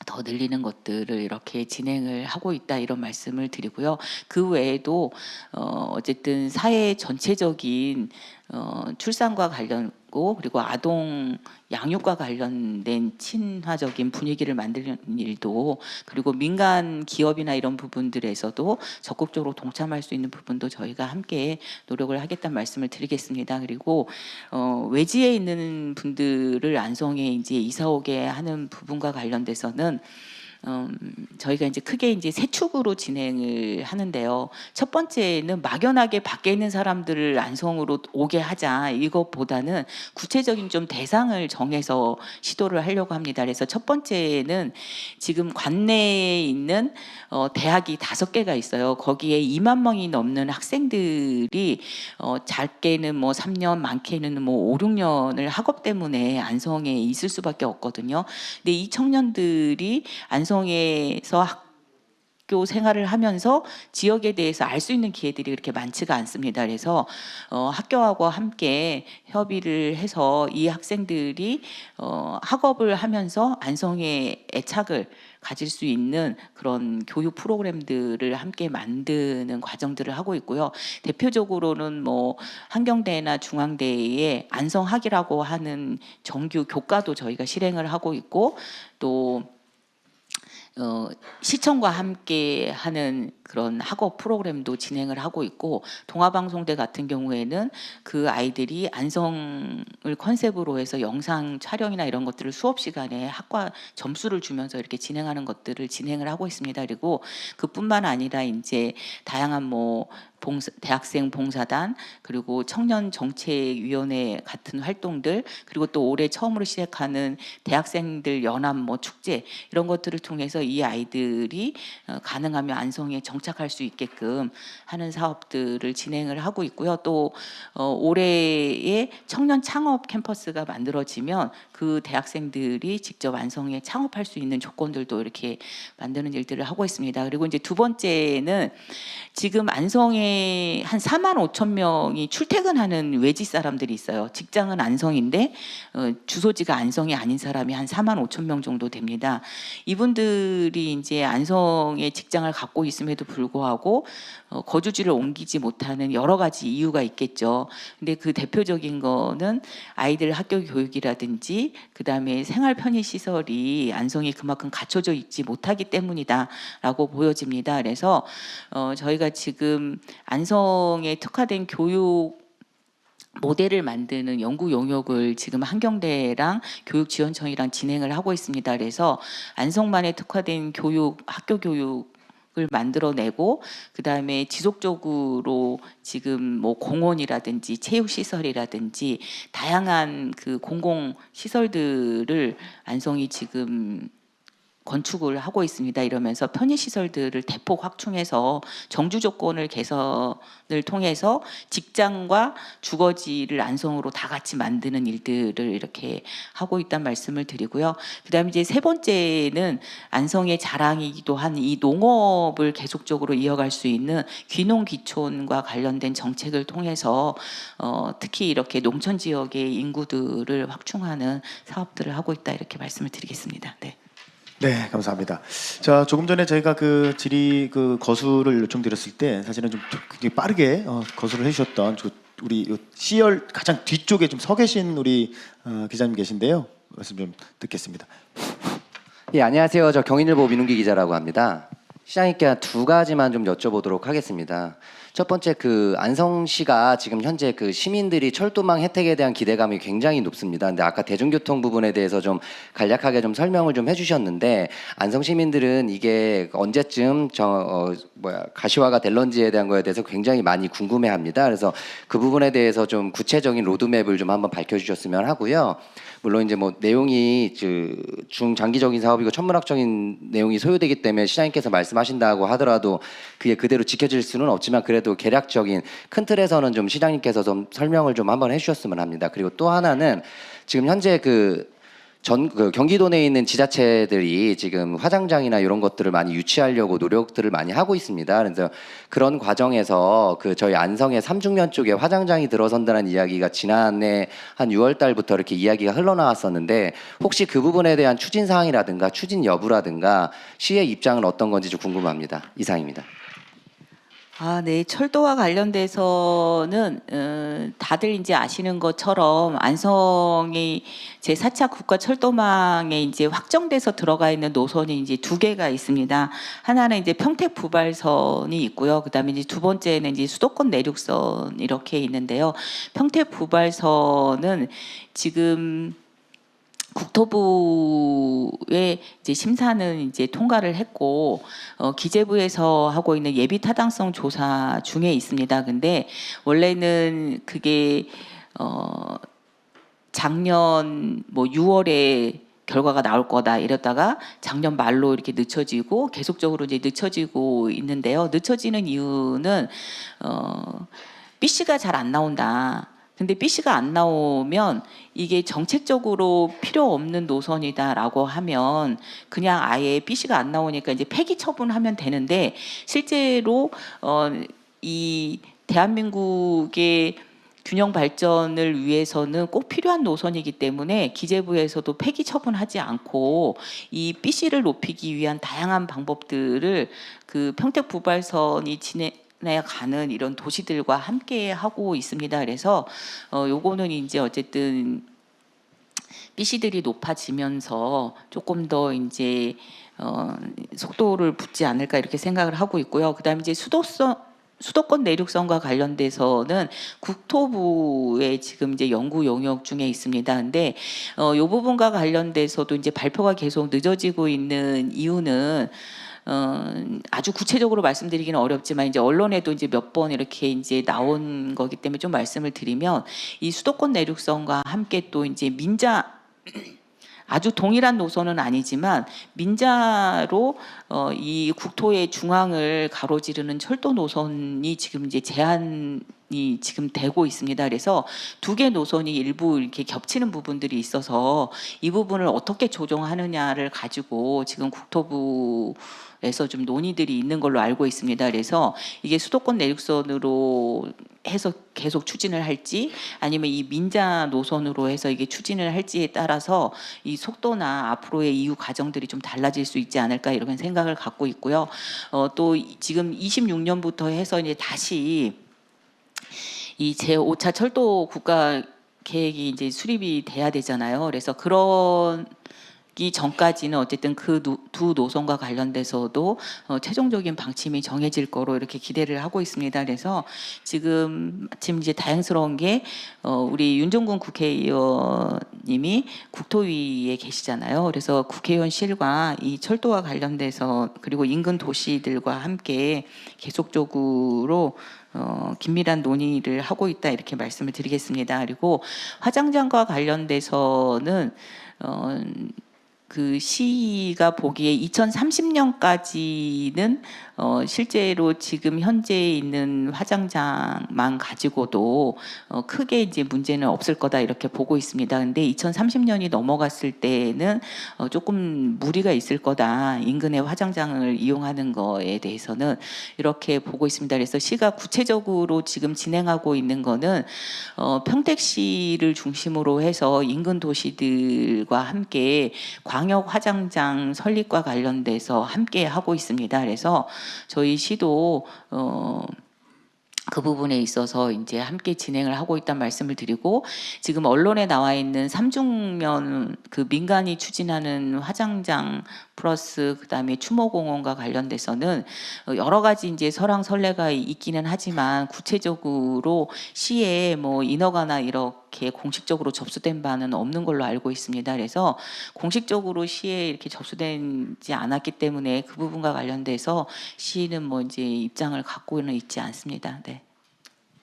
더 늘리는 것들을 이렇게 진행을 하고 있다, 이런 말씀을 드리고요. 그 외에도 어쨌든 사회 전체적인 출산과 관련고, 그리고 아동 양육과 관련된 친화적인 분위기를 만드는 일도, 그리고 민간 기업이나 이런 부분들에서도 적극적으로 동참할 수 있는 부분도 저희가 함께 노력을 하겠다는 말씀을 드리겠습니다. 그리고 외지에 있는 분들을 안성에 이제 이사 오게 하는 부분과 관련돼서는 저희가 이제 크게 이제 세 축으로 진행을 하는데요. 첫 번째는 막연하게 밖에 있는 사람들을 안성으로 오게 하자, 이것보다는 구체적인 좀 대상을 정해서 시도를 하려고 합니다. 그래서 첫 번째는 지금 관내에 있는 대학이 5개가 있어요. 거기에 2만 명이 넘는 학생들이 짧게는 뭐 3년, 많게는 뭐 5, 6년을 학업 때문에 안성에 있을 수밖에 없거든요. 근데 이 청년들이 안성에서 학교 생활을 하면서 지역에 대해서 알 수 있는 기회들이 그렇게 많지가 않습니다. 그래서 학교하고 함께 협의를 해서 이 학생들이 학업을 하면서 안성에 애착을 가질 수 있는 그런 교육 프로그램들을 함께 만드는 과정들을 하고 있고요. 대표적으로는 뭐 한경대나 중앙대에 안성학이라고 하는 정규 교과도 저희가 실행을 하고 있고, 또 시청과 함께 하는 그런 학업 프로그램도 진행을 하고 있고, 동아방송대 같은 경우에는 그 아이들이 안성을 컨셉으로 해서 영상 촬영이나 이런 것들을 수업 시간에 학과 점수를 주면서 이렇게 진행하는 것들을 진행을 하고 있습니다. 그리고 그뿐만 아니라 이제 다양한 뭐 대학생 봉사단, 그리고 청년정책위원회 같은 활동들, 그리고 또 올해 처음으로 시작하는 대학생들 연합 뭐 축제, 이런 것들을 통해서 이 아이들이 가능하면 안성에 정착할 수 있게끔 하는 사업들을 진행을 하고 있고요. 또 올해에 청년 창업 캠퍼스가 만들어지면 그 대학생들이 직접 안성에 창업할 수 있는 조건들도 이렇게 만드는 일들을 하고 있습니다. 그리고 이제 두 번째는 지금 안성에 한 4만 5천 명이 출퇴근하는 외지 사람들이 있어요. 직장은 안성인데 주소지가 안성이 아닌 사람이 한 4만 5천 명 정도 됩니다. 이분들이 이제 안성에 직장을 갖고 있음에도 불구하고 거주지를 옮기지 못하는 여러 가지 이유가 있겠죠. 근데 그 대표적인 거는 아이들 학교 교육이라든지 그다음에 생활 편의 시설이 안성이 그만큼 갖춰져 있지 못하기 때문이다라고 보여집니다. 그래서 저희가 지금 안성에 특화된 교육 모델을 만드는 연구 용역을 지금 한경대랑 교육지원청이랑 진행을 하고 있습니다. 그래서 안성만의 특화된 교육, 학교 교육을 만들어내고, 그 다음에 지속적으로 지금 뭐 공원이라든지 체육시설이라든지 다양한 그 공공시설들을 안성이 지금 건축을 하고 있습니다. 이러면서 편의시설들을 대폭 확충해서 정주 조건을 개선을 통해서 직장과 주거지를 안성으로 다 같이 만드는 일들을 이렇게 하고 있다는 말씀을 드리고요. 그다음에 이제 세 번째는 안성의 자랑이기도 한 이 농업을 계속적으로 이어갈 수 있는 귀농귀촌과 관련된 정책을 통해서 특히 이렇게 농촌 지역의 인구들을 확충하는 사업들을 하고 있다, 이렇게 말씀을 드리겠습니다. 네. 네, 감사합니다. 자, 조금 전에 저희가 그 질의 그 거수를 요청드렸을 때 사실은 좀 굉장히 빠르게 거수를 해주셨던 우리 C열 가장 뒤쪽에 좀 서 계신 우리 기자님 계신데요. 말씀 좀 듣겠습니다. 예, 안녕하세요. 저 경인일보 민웅기 기자라고 합니다. 시장님께 두 가지만 좀 여쭤보도록 하겠습니다. 첫 번째, 그 안성시가 지금 현재 그 시민들이 철도망 혜택에 대한 기대감이 굉장히 높습니다. 근데 아까 대중교통 부분에 대해서 좀 간략하게 좀 설명을 좀 해주셨는데, 안성 시민들은 이게 언제쯤 가시화가 될런지에 대한 거에 대해서 굉장히 많이 궁금해합니다. 그래서 그 부분에 대해서 좀 구체적인 로드맵을 좀 한번 밝혀주셨으면 하고요. 물론 이제 뭐 내용이 중장기적인 사업이고 천문학적인 내용이 소요되기 때문에 시장님께서 말씀하신다고 하더라도 그게 그대로 지켜질 수는 없지만, 그래도 계략적인 큰 틀에서는 좀 시장님께서 좀 설명을 좀 한번 해주셨으면 합니다. 그리고 또 하나는 지금 현재 경기도 내에 있는 지자체들이 지금 화장장이나 이런 것들을 많이 유치하려고 노력들을 많이 하고 있습니다. 그래서 그런 과정에서 저희 안성의 삼중면 쪽에 화장장이 들어선다는 이야기가 지난해 한 6월 달부터 이렇게 이야기가 흘러나왔었는데, 혹시 그 부분에 대한 추진 사항이라든가 추진 여부라든가 시의 입장은 어떤 건지 좀 궁금합니다. 이상입니다. 네. 철도와 관련돼서는 다들 이제 아시는 것처럼 안성이 제4차 국가 철도망에 이제 확정돼서 들어가 있는 노선이 이제 두 개가 있습니다. 하나는 이제 평택 부발선이 있고요. 그다음에 이제 두 번째는 이제 수도권 내륙선 이렇게 있는데요. 평택 부발선은 지금 국토부의 이제 심사는 이제 통과를 했고, 기재부에서 하고 있는 예비 타당성 조사 중에 있습니다. 근데 원래는 그게 작년 뭐 6월에 결과가 나올 거다 이랬다가 작년 말로 이렇게 늦춰지고 계속적으로 이제 늦춰지고 있는데요. 늦춰지는 이유는 BC가 잘 안 나온다. 근데 BC가 안 나오면 이게 정책적으로 필요 없는 노선이다라고 하면 그냥 아예 BC가 안 나오니까 이제 폐기 처분하면 되는데, 실제로 이 대한민국의 균형 발전을 위해서는 꼭 필요한 노선이기 때문에 기재부에서도 폐기 처분하지 않고 이 BC를 높이기 위한 다양한 방법들을 그 평택 부발선이 가는 이런 도시들과 함께 하고 있습니다. 그래서 요거는 이제 어쨌든 BC들이 높아지면서 조금 더 이제 속도를 붙지 않을까 이렇게 생각을 하고 있고요. 그다음에 이제 수도권 내륙선과 관련돼서는 국토부의 지금 이제 연구 용역 중에 있습니다. 근데 이 부분과 관련돼서도 이제 발표가 계속 늦어지고 있는 이유는 아주 구체적으로 말씀드리기는 어렵지만 이제 언론에도 이제 몇 번 이렇게 이제 나온 거기 때문에 좀 말씀을 드리면, 이 수도권 내륙선과 함께 또 이제 민자 아주 동일한 노선은 아니지만 민자로 이 국토의 중앙을 가로지르는 철도 노선이 지금 이제 제한이 지금 되고 있습니다. 그래서 두 개 노선이 일부 이렇게 겹치는 부분들이 있어서 이 부분을 어떻게 조정하느냐를 가지고 지금 국토부에서 좀 논의들이 있는 걸로 알고 있습니다. 그래서 이게 수도권 내륙선으로 해서 계속 추진을 할지 아니면 이 민자 노선으로 해서 이게 추진을 할지에 따라서 이 속도나 앞으로의 이후 과정들이 좀 달라질 수 있지 않을까 이런 생각을 갖고 있고요. 또 지금 26년부터 해서 이제 다시 이 제5차 철도 국가 계획이 이제 수립이 돼야 되잖아요. 그래서 그런 이 전까지는 어쨌든 그 두 노선과 관련돼서도 최종적인 방침이 정해질 거로 이렇게 기대를 하고 있습니다. 그래서 지금 마침 이제 다행스러운 게 우리 윤종군 국회의원님이 국토위에 계시잖아요. 그래서 국회의원실과 이 철도와 관련돼서 그리고 인근 도시들과 함께 계속적으로 긴밀한 논의를 하고 있다 이렇게 말씀을 드리겠습니다. 그리고 화장장과 관련돼서는 그 시가 보기에 2030년까지는 실제로 지금 현재 있는 화장장만 가지고도 크게 이제 문제는 없을 거다 이렇게 보고 있습니다. 근데 2030년이 넘어갔을 때는 조금 무리가 있을 거다. 인근의 화장장을 이용하는 거에 대해서는 이렇게 보고 있습니다. 그래서 시가 구체적으로 지금 진행하고 있는 거는 평택시를 중심으로 해서 인근 도시들과 함께 광역 화장장 설립과 관련돼서 함께 하고 있습니다. 그래서 저희 시도 그 부분에 있어서 이제 함께 진행을 하고 있다는 말씀을 드리고, 지금 언론에 나와 있는 삼중면 그 민간이 추진하는 화장장 플러스 그다음에 추모공원과 관련돼서는 여러 가지 이제 설왕설래가 있기는 하지만 구체적으로 시에 뭐 인허가나 이렇게 공식적으로 접수된 바는 없는 걸로 알고 있습니다. 그래서 공식적으로 시에 이렇게 접수되지 않았기 때문에 그 부분과 관련돼서 시는 뭐 이제 입장을 갖고는 있지 않습니다. 네.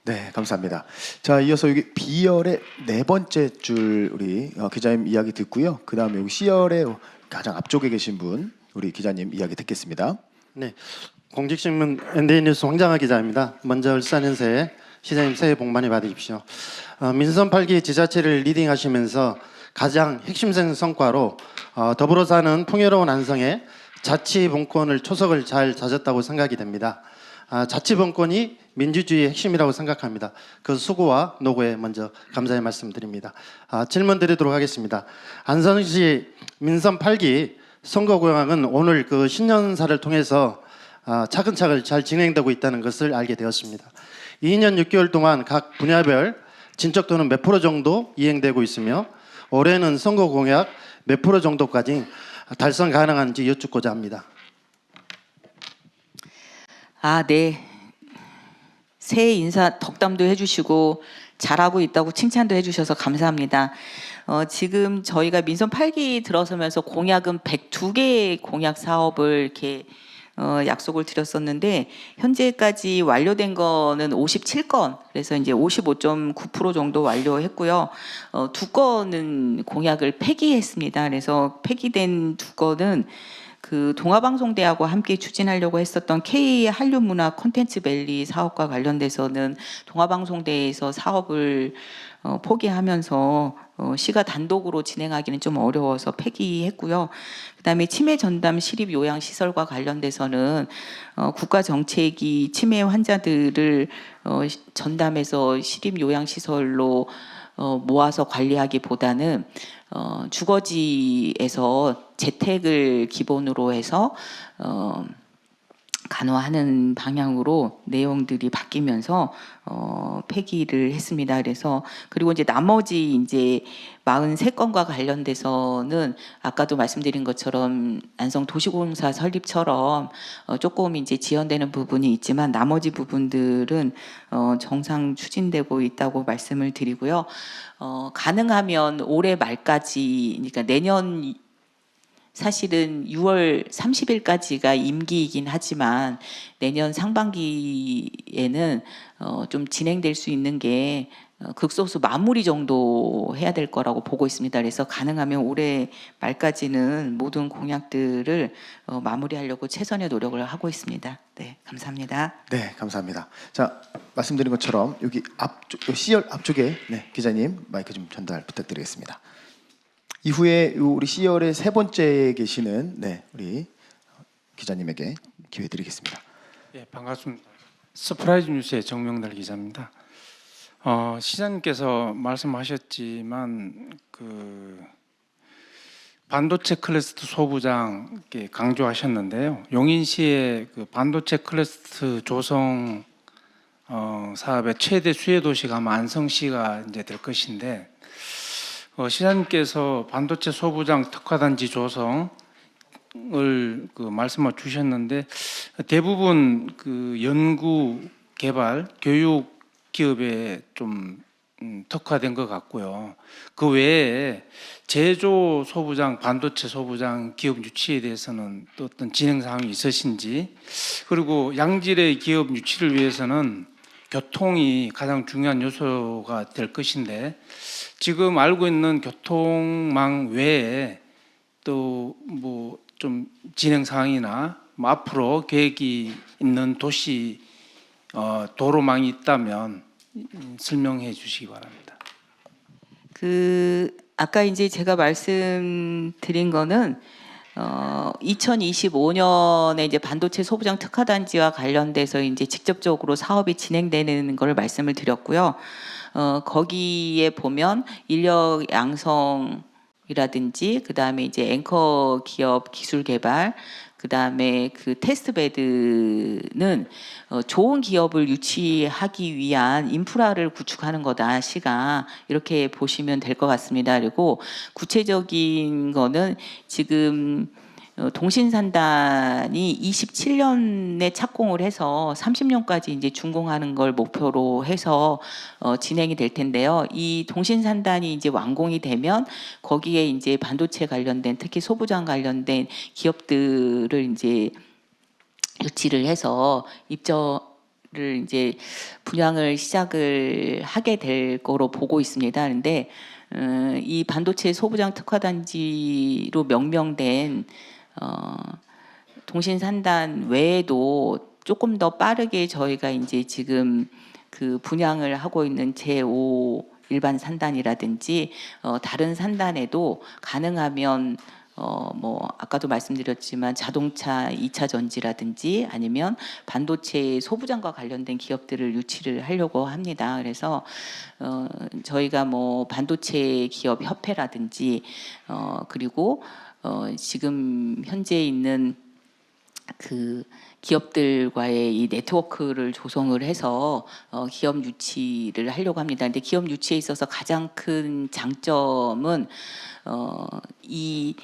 네, 감사합니다. 자, 이어서 여기 B열의 네 번째 줄 우리 기자님 이야기 듣고요. 그 다음에 여기 C열의 가장 앞쪽에 계신 분 우리 기자님 이야기 듣겠습니다. 네, 공직신문 NDN뉴스 황장하 기자입니다. 먼저 을사년새 시장님 새해 복 많이 받으십시오. 민선 8기 지자체를 리딩하시면서 가장 핵심적인 성과로 더불어 사는 풍요로운 안성에 자치분권을 초석을 잘 다졌다고 생각이 됩니다. 자치분권이 민주주의의 핵심이라고 생각합니다. 그 수고와 노고에 먼저 감사의 말씀드립니다. 질문 드리도록 하겠습니다. 안성시 민선 8기 선거공약은 오늘 그 신년사를 통해서 차근차근 잘 진행되고 있다는 것을 알게 되었습니다. 2년 6개월 동안 각 분야별 진척도는 몇 프로 정도 이행되고 있으며 올해는 선거공약 몇 프로 정도까지 달성 가능한지 여쭙고자 합니다. 네. 새해 인사 덕담도 해주시고 잘하고 있다고 칭찬도 해주셔서 감사합니다. 지금 저희가 민선 8기 들어서면서 공약은 102개의 공약 사업을 이렇게 약속을 드렸었는데 현재까지 완료된 거는 57건, 그래서 이제 55.9% 정도 완료했고요. 2건은 공약을 폐기했습니다. 그래서 폐기된 2건은 그 동아방송대하고 함께 추진하려고 했었던 K 한류문화 콘텐츠밸리 사업과 관련돼서는 동아방송대에서 사업을 포기하면서 시가 단독으로 진행하기는 좀 어려워서 폐기했고요. 그다음에 치매 전담 시립 요양 시설과 관련돼서는 국가 정책이 치매 환자들을 전담해서 시립 요양 시설로 모아서 관리하기보다는 주거지에서 재택을 기본으로 해서 간호하는 방향으로 내용들이 바뀌면서 폐기를 했습니다. 그래서 그리고 이제 나머지 이제 43건과 관련돼서는 아까도 말씀드린 것처럼 안성 도시공사 설립처럼 조금 이제 지연되는 부분이 있지만 나머지 부분들은 정상 추진되고 있다고 말씀을 드리고요. 가능하면 올해 말까지, 그러니까 내년 사실은 6월 30일까지가 임기이긴 하지만 내년 상반기에는 좀 진행될 수 있는 게 극소수 마무리 정도 해야 될 거라고 보고 있습니다. 그래서 가능하면 올해 말까지는 모든 공약들을 마무리하려고 최선의 노력을 하고 있습니다. 네, 감사합니다. 네, 감사합니다. 자, 말씀드린 것처럼 여기 앞쪽, C열 앞쪽에 기자님 마이크 좀 전달 부탁드리겠습니다. 이후에 우리 C열의 세 번째에 계시는 우리 기자님에게 기회 드리겠습니다. 예, 반갑습니다. 서프라이즈 뉴스의 정명달 기자입니다. 시장님께서 말씀하셨지만 그 반도체 클러스터 소부장 강조하셨는데요. 용인시의 그 반도체 클러스터 조성 사업의 최대 수혜 도시가 아마 안성시가 이제 될 것인데 시장님께서 반도체 소부장 특화단지 조성을 그 말씀을 주셨는데 대부분 그 연구 개발 교육 기업에 좀 특화된 것 같고요. 그 외에 제조 소부장, 반도체 소부장 기업 유치에 대해서는 또 어떤 진행 사항이 있으신지, 그리고 양질의 기업 유치를 위해서는 교통이 가장 중요한 요소가 될 것인데 지금 알고 있는 교통망 외에 또 뭐 좀 진행 사항이나 뭐 앞으로 계획이 있는 도시 도로망이 있다면 설명해 주시기 바랍니다. 그 아까 이제 제가 말씀드린 거는 2025년에 이제 반도체 소부장 특화단지와 관련돼서 이제 직접적으로 사업이 진행되는 걸 말씀을 드렸고요. 거기에 보면 인력 양성이라든지 그다음에 이제 앵커 기업 기술 개발, 그다음에 그 테스트베드는 좋은 기업을 유치하기 위한 인프라를 구축하는 거다. 시가 이렇게 보시면 될 것 같습니다. 그리고 구체적인 거는 지금 동신산단이 27년에 착공을 해서 30년까지 이제 준공하는 걸 목표로 해서 진행이 될 텐데요. 이 동신산단이 이제 완공이 되면 거기에 이제 반도체 관련된 특히 소부장 관련된 기업들을 이제 유치를 해서 입점을 이제 분양을 시작을 하게 될 거로 보고 있습니다. 그런데 이 반도체 소부장 특화단지로 명명된 동신산단 외에도 조금 더 빠르게 저희가 이제 지금 그 분양을 하고 있는 제5 일반 산단이라든지 다른 산단에도 가능하면 뭐 아까도 말씀드렸지만 자동차 2차 전지라든지 아니면 반도체 소부장과 관련된 기업들을 유치를 하려고 합니다. 그래서 저희가 뭐 반도체 기업 협회라든지 그리고 지금 현재 있는 그 기업들과의 이 네트워크를 조성을 해서 기업 유치를 하려고 합니다. 근데 기업 유치에 있어서 가장 큰 장점은 이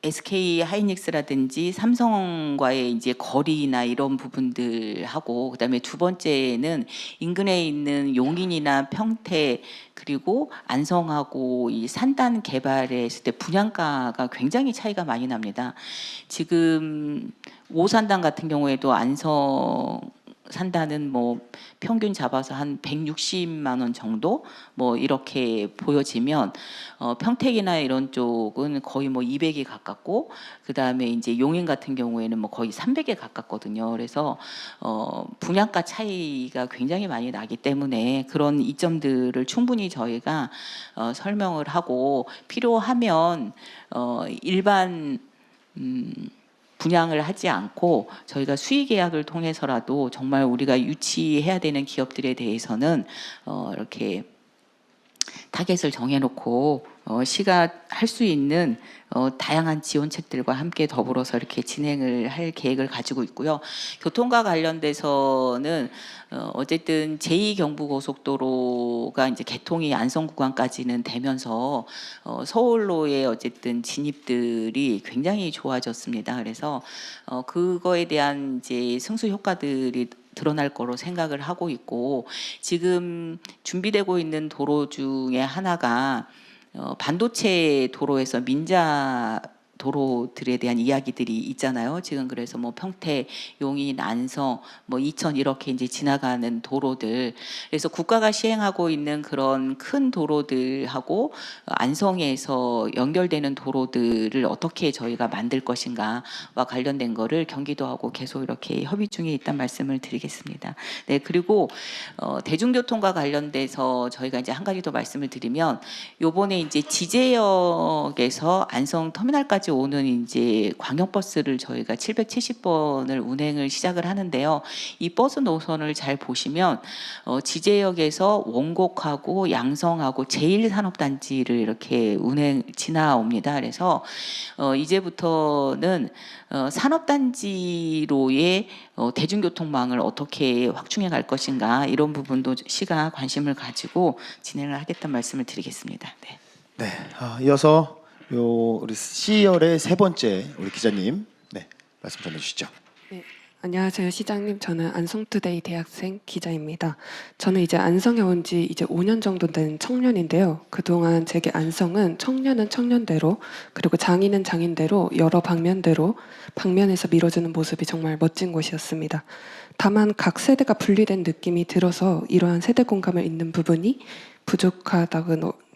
SK 하이닉스라든지 삼성과의 이제 거리나 이런 부분들하고 그다음에 두 번째는 인근에 있는 용인이나 평택 그리고 안성하고 이 산단 개발에 했을 때 분양가가 굉장히 차이가 많이 납니다. 지금 5산단 같은 경우에도 안성 산다는 뭐 평균 잡아서 한 160만 원 정도 뭐 이렇게 보여지면 평택이나 이런 쪽은 거의 뭐 200이 가깝고 그다음에 이제 용인 같은 경우에는 뭐 거의 300에 가깝거든요. 그래서 분양가 차이가 굉장히 많이 나기 때문에 그런 이점들을 충분히 저희가 설명을 하고 필요하면 일반 분양을 하지 않고 저희가 수의 계약을 통해서라도 정말 우리가 유치해야 되는 기업들에 대해서는 이렇게 타겟을 정해놓고 시가 할 수 있는 다양한 지원책들과 함께 더불어서 이렇게 진행을 할 계획을 가지고 있고요. 교통과 관련돼서는 어쨌든 제2경부고속도로가 이제 개통이 안성 구간까지는 되면서 서울로의 어쨌든 진입들이 굉장히 좋아졌습니다. 그래서 그거에 대한 이제 승수 효과들이 드러날 거로 생각을 하고 있고 지금 준비되고 있는 도로 중에 하나가 반도체 도로에서 민자 도로들에 대한 이야기들이 있잖아요. 지금 그래서 뭐 평택, 용인, 안성, 뭐 이천 이렇게 이제 지나가는 도로들. 그래서 국가가 시행하고 있는 그런 큰 도로들하고 안성에서 연결되는 도로들을 어떻게 저희가 만들 것인가와 관련된 거를 경기도하고 계속 이렇게 협의 중에 있다는 말씀을 드리겠습니다. 네, 그리고 대중교통과 관련돼서 저희가 이제 한 가지 더 말씀을 드리면 요번에 이제 지제역에서 안성 터미널까지 오는 이제 광역버스를 저희가 770번을 운행을 시작을 하는데요. 이 버스 노선을 잘 보시면 지제역에서 원곡하고 양성하고 제1산업단지를 이렇게 지나옵니다. 그래서 이제부터는 산업단지로의 대중교통망을 어떻게 확충해 갈 것인가 이런 부분도 시가 관심을 가지고 진행을 하겠다는 말씀을 드리겠습니다. 네. 네, 이어서 우리 C열의 세 번째 우리 기자님, 네, 말씀 전해주시죠. 네, 안녕하세요 시장님. 저는 안성투데이 대학생 기자입니다. 저는 이제 안성에 온 지 이제 5년 정도 된 청년인데요. 그동안 제게 안성은 청년은 청년대로 그리고 장인은 장인대로 여러 방면에서 밀어주는 모습이 정말 멋진 곳이었습니다. 다만 각 세대가 분리된 느낌이 들어서 이러한 세대 공감을 잇는 부분이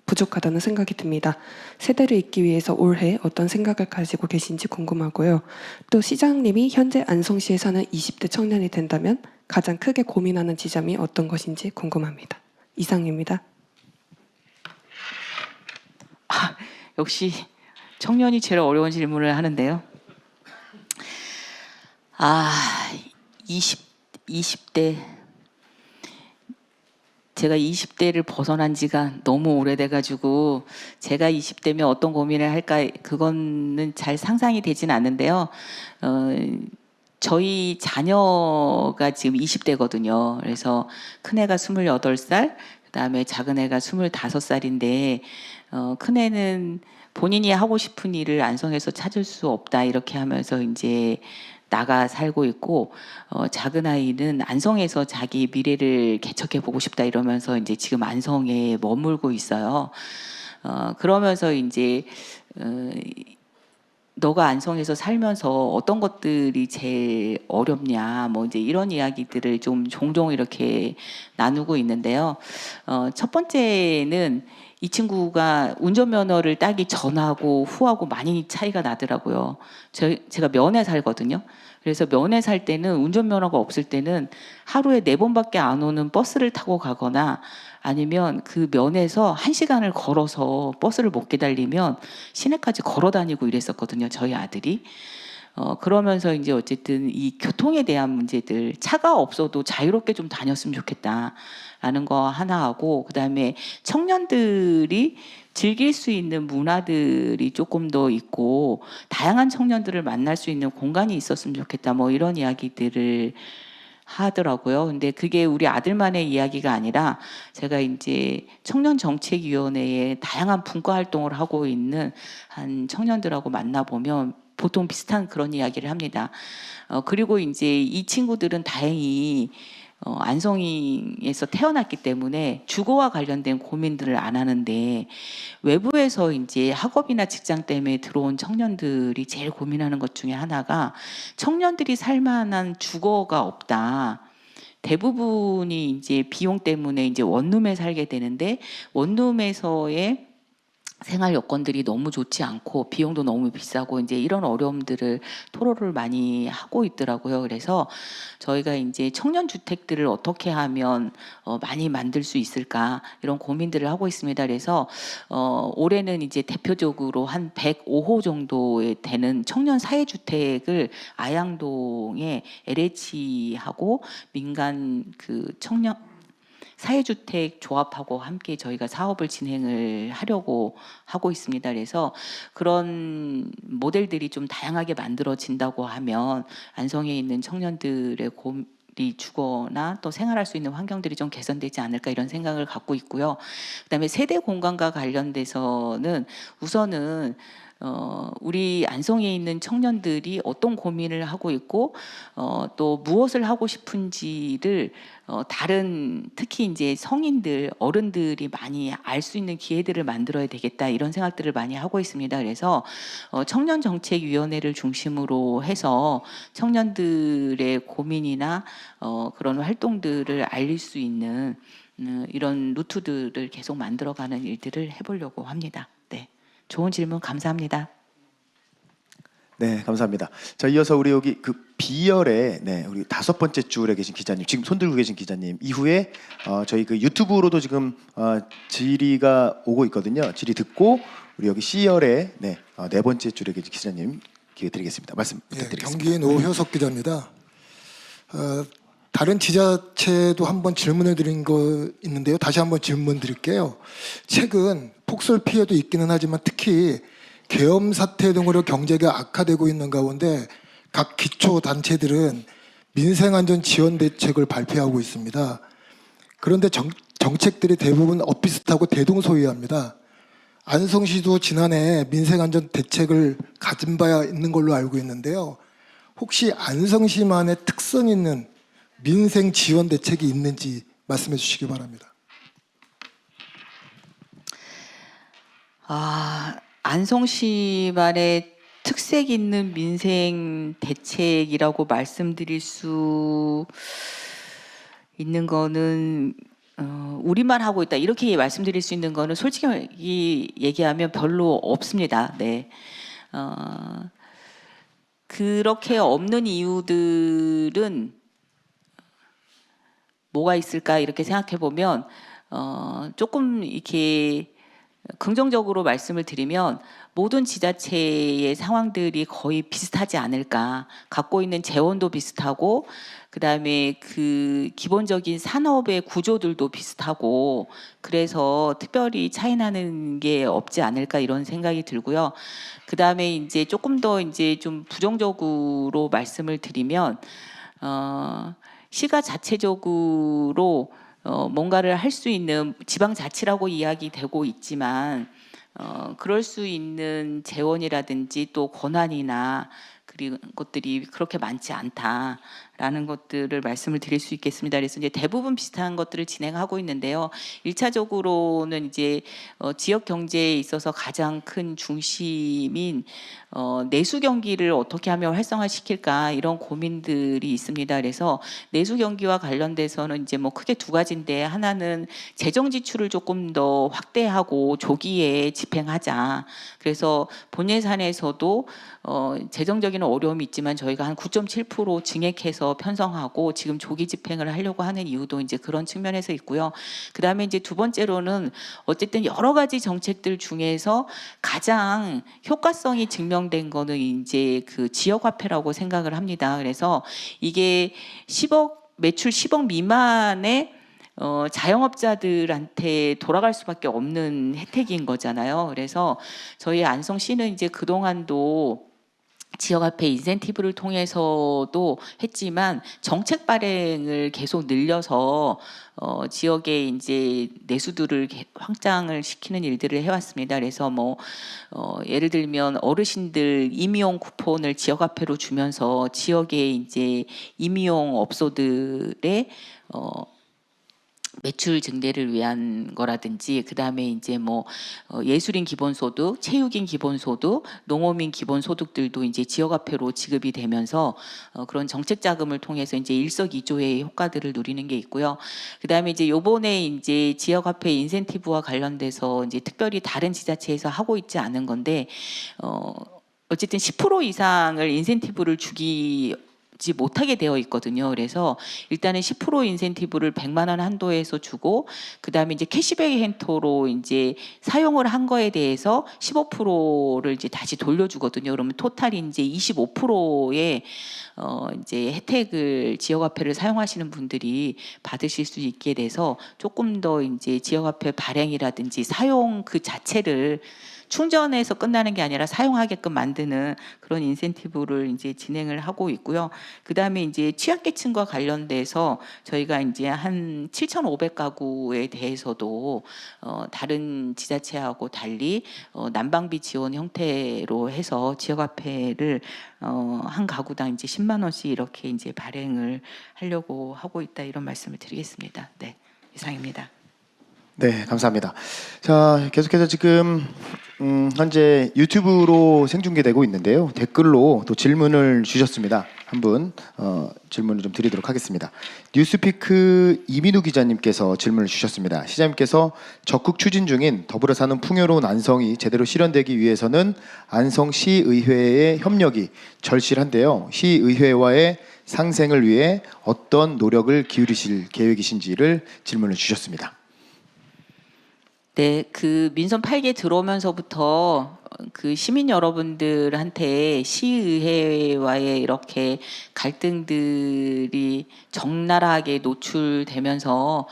부족하다는 생각이 듭니다. 세대를 잇기 위해서 올해 어떤 생각을 가지고 계신지 궁금하고요. 또 시장님이 현재 안성시에 사는 20대 청년이 된다면 가장 크게 고민하는 지점이 어떤 것인지 궁금합니다. 이상입니다. 역시 청년이 제일 어려운 질문을 하는데요. 20대 제가 20대를 벗어난 지가 너무 오래돼가지고 제가 20대면 어떤 고민을 할까 그거는 잘 상상이 되진 않는데요. 저희 자녀가 지금 20대거든요. 그래서 큰애가 28살, 그다음에 작은애가 25살인데 큰애는 본인이 하고 싶은 일을 안성에서 찾을 수 없다 이렇게 하면서 이제 나가 살고 있고 작은 아이는 안성에서 자기 미래를 개척해 보고 싶다 이러면서 이제 지금 안성에 머물고 있어요. 그러면서 이제 너가 안성에서 살면서 어떤 것들이 제일 어렵냐 뭐 이제 이런 이야기들을 좀 종종 이렇게 나누고 있는데요. 첫 번째는 이 친구가 운전면허를 따기 전하고 후하고 많이 차이가 나더라고요. 제가 면에 살거든요. 그래서 면에 살 때는 운전면허가 없을 때는 하루에 4번밖에 안 오는 버스를 타고 가거나 아니면 그 면에서 1시간을 걸어서 버스를 못 기다리면 시내까지 걸어 다니고 이랬었거든요. 저희 아들이. 그러면서 이제 어쨌든 이 교통에 대한 문제들, 차가 없어도 자유롭게 좀 다녔으면 좋겠다라는 거 하나 하고, 그다음에 청년들이 즐길 수 있는 문화들이 조금 더 있고 다양한 청년들을 만날 수 있는 공간이 있었으면 좋겠다. 뭐 이런 이야기들을 하더라고요. 근데 그게 우리 아들만의 이야기가 아니라 제가 이제 청년정책위원회에 다양한 분과 활동을 하고 있는 한 청년들하고 만나보면 보통 비슷한 그런 이야기를 합니다. 그리고 이제 이 친구들은 다행히 안성에서 태어났기 때문에 주거와 관련된 고민들을 안 하는데 외부에서 이제 학업이나 직장 때문에 들어온 청년들이 제일 고민하는 것 중에 하나가 청년들이 살만한 주거가 없다. 대부분이 이제 비용 때문에 이제 원룸에 살게 되는데 원룸에서의 생활 여건들이 너무 좋지 않고 비용도 너무 비싸고 이제 이런 어려움들을 토로를 많이 하고 있더라고요. 그래서 저희가 이제 청년 주택들을 어떻게 하면 많이 만들 수 있을까 이런 고민들을 하고 있습니다. 그래서 올해는 이제 대표적으로 한 105호 정도에 되는 청년 사회 주택을 아양동에 LH하고 민간 그 청년 사회주택 조합하고 함께 저희가 사업을 진행을 하려고 하고 있습니다. 그래서 그런 모델들이 좀 다양하게 만들어진다고 하면 안성에 있는 청년들의 주거나 또 생활할 수 있는 환경들이 좀 개선되지 않을까 이런 생각을 갖고 있고요. 그다음에 세대 공간과 관련돼서는 우선은 우리 안성에 있는 청년들이 어떤 고민을 하고 있고 또 무엇을 하고 싶은지를 다른 특히 이제 성인들 어른들이 많이 알 수 있는 기회들을 만들어야 되겠다 이런 생각들을 많이 하고 있습니다. 그래서 청년정책위원회를 중심으로 해서 청년들의 고민이나 그런 활동들을 알릴 수 있는 이런 루트들을 계속 만들어가는 일들을 해보려고 합니다. 네. 좋은 질문 감사합니다. 네, 감사합니다. 자, 이어서 우리 여기 그 B열에 우리 5번째 줄에 계신 기자님, 지금 손 들고 계신 기자님 이후에 저희 그 유튜브로도 지금 질의가 오고 있거든요. 질의 듣고 우리 여기 C열에 네 번째 줄에 계신 기자님 기회 드리겠습니다. 말씀 부탁드리겠습니다. 경기의 노효석 기자입니다. 다른 지자체도 한번 질문을 드린 거 있는데요. 다시 한번 질문 드릴게요. 최근 폭설 피해도 있기는 하지만 특히 계엄 사태 등으로 경제가 악화되고 있는 가운데 각 기초단체들은 민생안전 지원 대책을 발표하고 있습니다. 그런데 정책들이 대부분 엇비슷하고 대동소이합니다. 안성시도 지난해 민생안전 대책을 가진 바 있는 걸로 알고 있는데요. 혹시 안성시만의 특성 있는 민생 지원 대책이 있는지 말씀해 주시기 바랍니다. 안성시만의 특색 있는 민생 대책이라고 말씀드릴 수 있는 거는 우리만 하고 있다 이렇게 말씀드릴 수 있는 거는 솔직히 얘기하면 별로 없습니다. 네. 그렇게 없는 이유들은 뭐가 있을까 이렇게 생각해 보면 조금 이렇게 긍정적으로 말씀을 드리면 모든 지자체의 상황들이 거의 비슷하지 않을까. 갖고 있는 재원도 비슷하고 그다음에 그 기본적인 산업의 구조들도 비슷하고 그래서 특별히 차이 나는 게 없지 않을까 이런 생각이 들고요. 그다음에 이제 조금 더 이제 좀 부정적으로 말씀을 드리면 시가 자체적으로 뭔가를 할 수 있는 지방자치라고 이야기되고 있지만 그럴 수 있는 재원이라든지 또 권한이나 그리고 것들이 그렇게 많지 않다라는 것들을 말씀을 드릴 수 있겠습니다. 그래서 이제 대부분 비슷한 것들을 진행하고 있는데요. 1차적으로는 이제 지역 경제에 있어서 가장 큰 중심인 내수 경기를 어떻게 하면 활성화시킬까 이런 고민들이 있습니다. 그래서 내수 경기와 관련돼서는 이제 뭐 크게 두 가지인데 하나는 재정 지출을 조금 더 확대하고 조기에 집행하자. 그래서 본 예산에서도 재정적인 어려움이 있지만 저희가 한 9.7% 증액해서 편성하고 지금 조기 집행을 하려고 하는 이유도 이제 그런 측면에서 있고요. 그다음에 이제 두 번째로는 어쨌든 여러 가지 정책들 중에서 가장 효과성이 증명된 거는 이제 그 지역 화폐라고 생각을 합니다. 그래서 이게 10억 매출 10억 미만의 자영업자들한테 돌아갈 수밖에 없는 혜택인 거잖아요. 그래서 저희 안성시는 이제 그동안도 지역화폐 인센티브를 통해서도 했지만 정책 발행을 계속 늘려서 지역에 이제 내수들을 확장을 시키는 일들을 해왔습니다. 그래서 뭐 예를 들면 어르신들 임의용 쿠폰을 지역화폐로 주면서 지역에 이제 임의용 업소들의 매출 증대를 위한 거라든지 그다음에 이제 뭐 예술인 기본소득, 체육인 기본소득, 농어민 기본소득들도 이제 지역화폐로 지급이 되면서 그런 정책 자금을 통해서 이제 일석이조의 효과들을 누리는 게 있고요. 그다음에 이제 요번에 이제 지역화폐 인센티브와 관련돼서 이제 특별히 다른 지자체에서 하고 있지 않은 건데 어쨌든 10% 이상을 인센티브를 주지 못하게 되어 있거든요. 그래서 일단은 10% 인센티브를 100만 원 한도에서 주고 그다음에 이제 캐시백 헨토로 이제 사용을 한 거에 대해서 15%를 이제 다시 돌려주거든요. 그러면 토탈이 이제 25%의 이제 혜택을 지역화폐를 사용하시는 분들이 받으실 수 있게 돼서 조금 더 이제 지역화폐 발행이라든지 사용 그 자체를 충전해서 끝나는 게 아니라 사용하게끔 만드는 그런 인센티브를 이제 진행을 하고 있고요. 그다음에 이제 취약계층과 관련돼서 저희가 이제 한 7,500가구에 대해서도 다른 지자체하고 달리 난방비 지원 형태로 해서 지역화폐를 한 가구당 이제 10만 원씩 이렇게 이제 발행을 하려고 하고 있다 이런 말씀을 드리겠습니다. 네, 이상입니다. 네, 감사합니다. 자, 계속해서 지금 현재 유튜브로 생중계되고 있는데요. 댓글로 또 질문을 주셨습니다. 한 분 질문을 좀 드리도록 하겠습니다. 뉴스피크 이민우 기자님께서 질문을 주셨습니다. 시장님께서 적극 추진 중인 더불어 사는 풍요로운 안성이 제대로 실현되기 위해서는 안성시의회의 협력이 절실한데요. 시의회와의 상생을 위해 어떤 노력을 기울이실 계획이신지를 질문을 주셨습니다. 네, 그 민선 8개 들어오면서부터 그 시민 여러분들한테 시의회와의 이렇게 갈등들이 적나라하게 노출되면서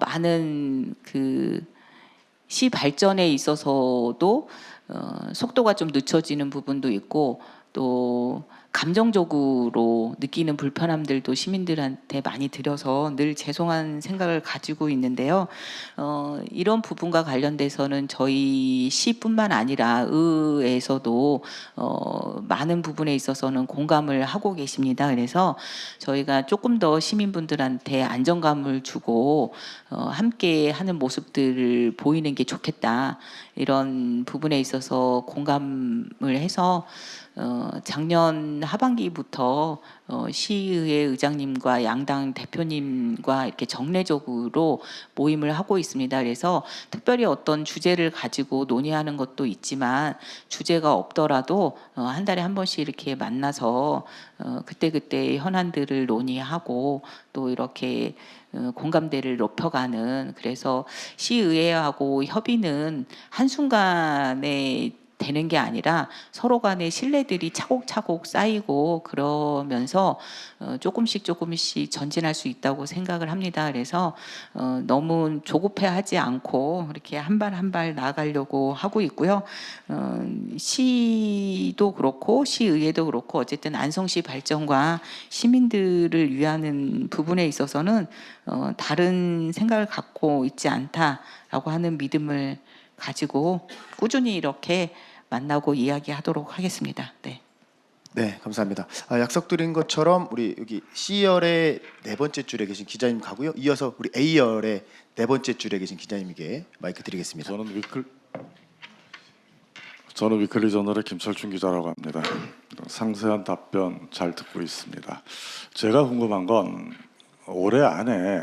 많은 그 시 발전에 있어서도 속도가 좀 늦춰지는 부분도 있고 또 감정적으로 느끼는 불편함들도 시민들한테 많이 들여서 늘 죄송한 생각을 가지고 있는데요. 이런 부분과 관련돼서는 저희 시뿐만 아니라 의에서도 많은 부분에 있어서는 공감을 하고 계십니다. 그래서 저희가 조금 더 시민분들한테 안정감을 주고 함께 하는 모습들을 보이는 게 좋겠다. 이런 부분에 있어서 공감을 해서 작년 하반기부터 시의회 의장님과 양당 대표님과 이렇게 정례적으로 모임을 하고 있습니다. 그래서 특별히 어떤 주제를 가지고 논의하는 것도 있지만 주제가 없더라도 한 달에 한 번씩 이렇게 만나서 그때그때 현안들을 논의하고 또 이렇게 공감대를 높여가는, 그래서 시의회하고 협의는 한순간에 되는 게 아니라 서로 간의 신뢰들이 차곡차곡 쌓이고 그러면서 조금씩 전진할 수 있다고 생각을 합니다. 그래서 너무 조급해하지 않고 이렇게 한 발 한 발 나아가려고 하고 있고요. 시도 그렇고 시의회도 그렇고 어쨌든 안성시 발전과 시민들을 위하는 부분에 있어서는 다른 생각을 갖고 있지 않다라고 하는 믿음을 가지고 꾸준히 이렇게 만나고 이야기하도록 하겠습니다. 네. 네, 감사합니다. 약속드린 것처럼 우리 여기 C열의 네 번째 줄에 계신 기자님 가고요. 이어서 우리 A열의 네 번째 줄에 계신 기자님에게 마이크 드리겠습니다. 저는 위클리 저널의 김철준 기자라고 합니다. 상세한 답변 잘 듣고 있습니다. 제가 궁금한 건 올해 안에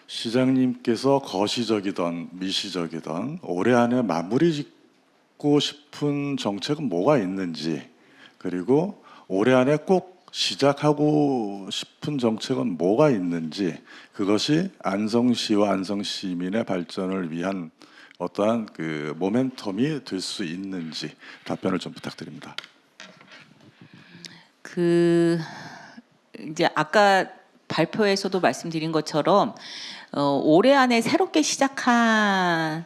시장님께서 거시적이던 미시적이던 올해 안에 마무리 짓고 싶은 정책은 뭐가 있는지, 그리고 올해 안에 꼭 시작하고 싶은 정책은 뭐가 있는지, 그것이 안성시와 안성시민의 발전을 위한 어떠한 그 모멘텀이 될 수 있는지 답변을 좀 부탁드립니다. 이제 아까 발표에서도 말씀드린 것처럼 올해 안에 새롭게 시작하는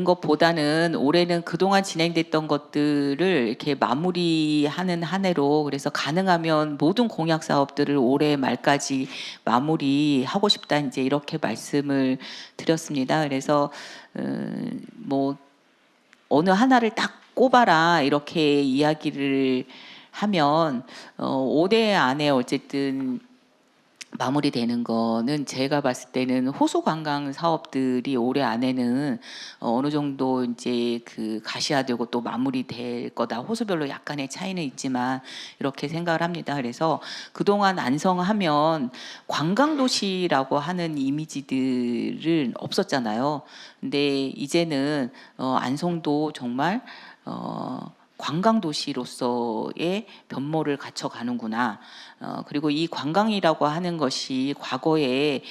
것보다는 올해는 그동안 진행됐던 것들을 이렇게 마무리하는 한 해로, 그래서 가능하면 모든 공약 사업들을 올해 말까지 마무리하고 싶다, 이제 이렇게 말씀을 드렸습니다. 그래서 뭐 어느 하나를 딱 꼽아라 이렇게 이야기를 하면 올해 안에 어쨌든 마무리되는 거는 제가 봤을 때는 호수 관광 사업들이 올해 안에는 어느 정도 이제 그 가시화되고 또 마무리될 거다. 호수별로 약간의 차이는 있지만 이렇게 생각을 합니다. 그래서 그동안 안성하면 관광 도시라고 하는 이미지들은 없었잖아요. 근데 이제는 안성도 정말 관광 도시로서의 변모를 갖춰가는구나. 그리고 이 관광이라고 하는 것이 과거에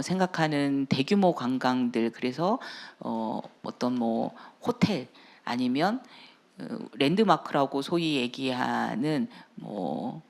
생각하는 대규모 관광들, 그래서 어떤 뭐 호텔 아니면 랜드마크라고 소위 얘기하는 뭐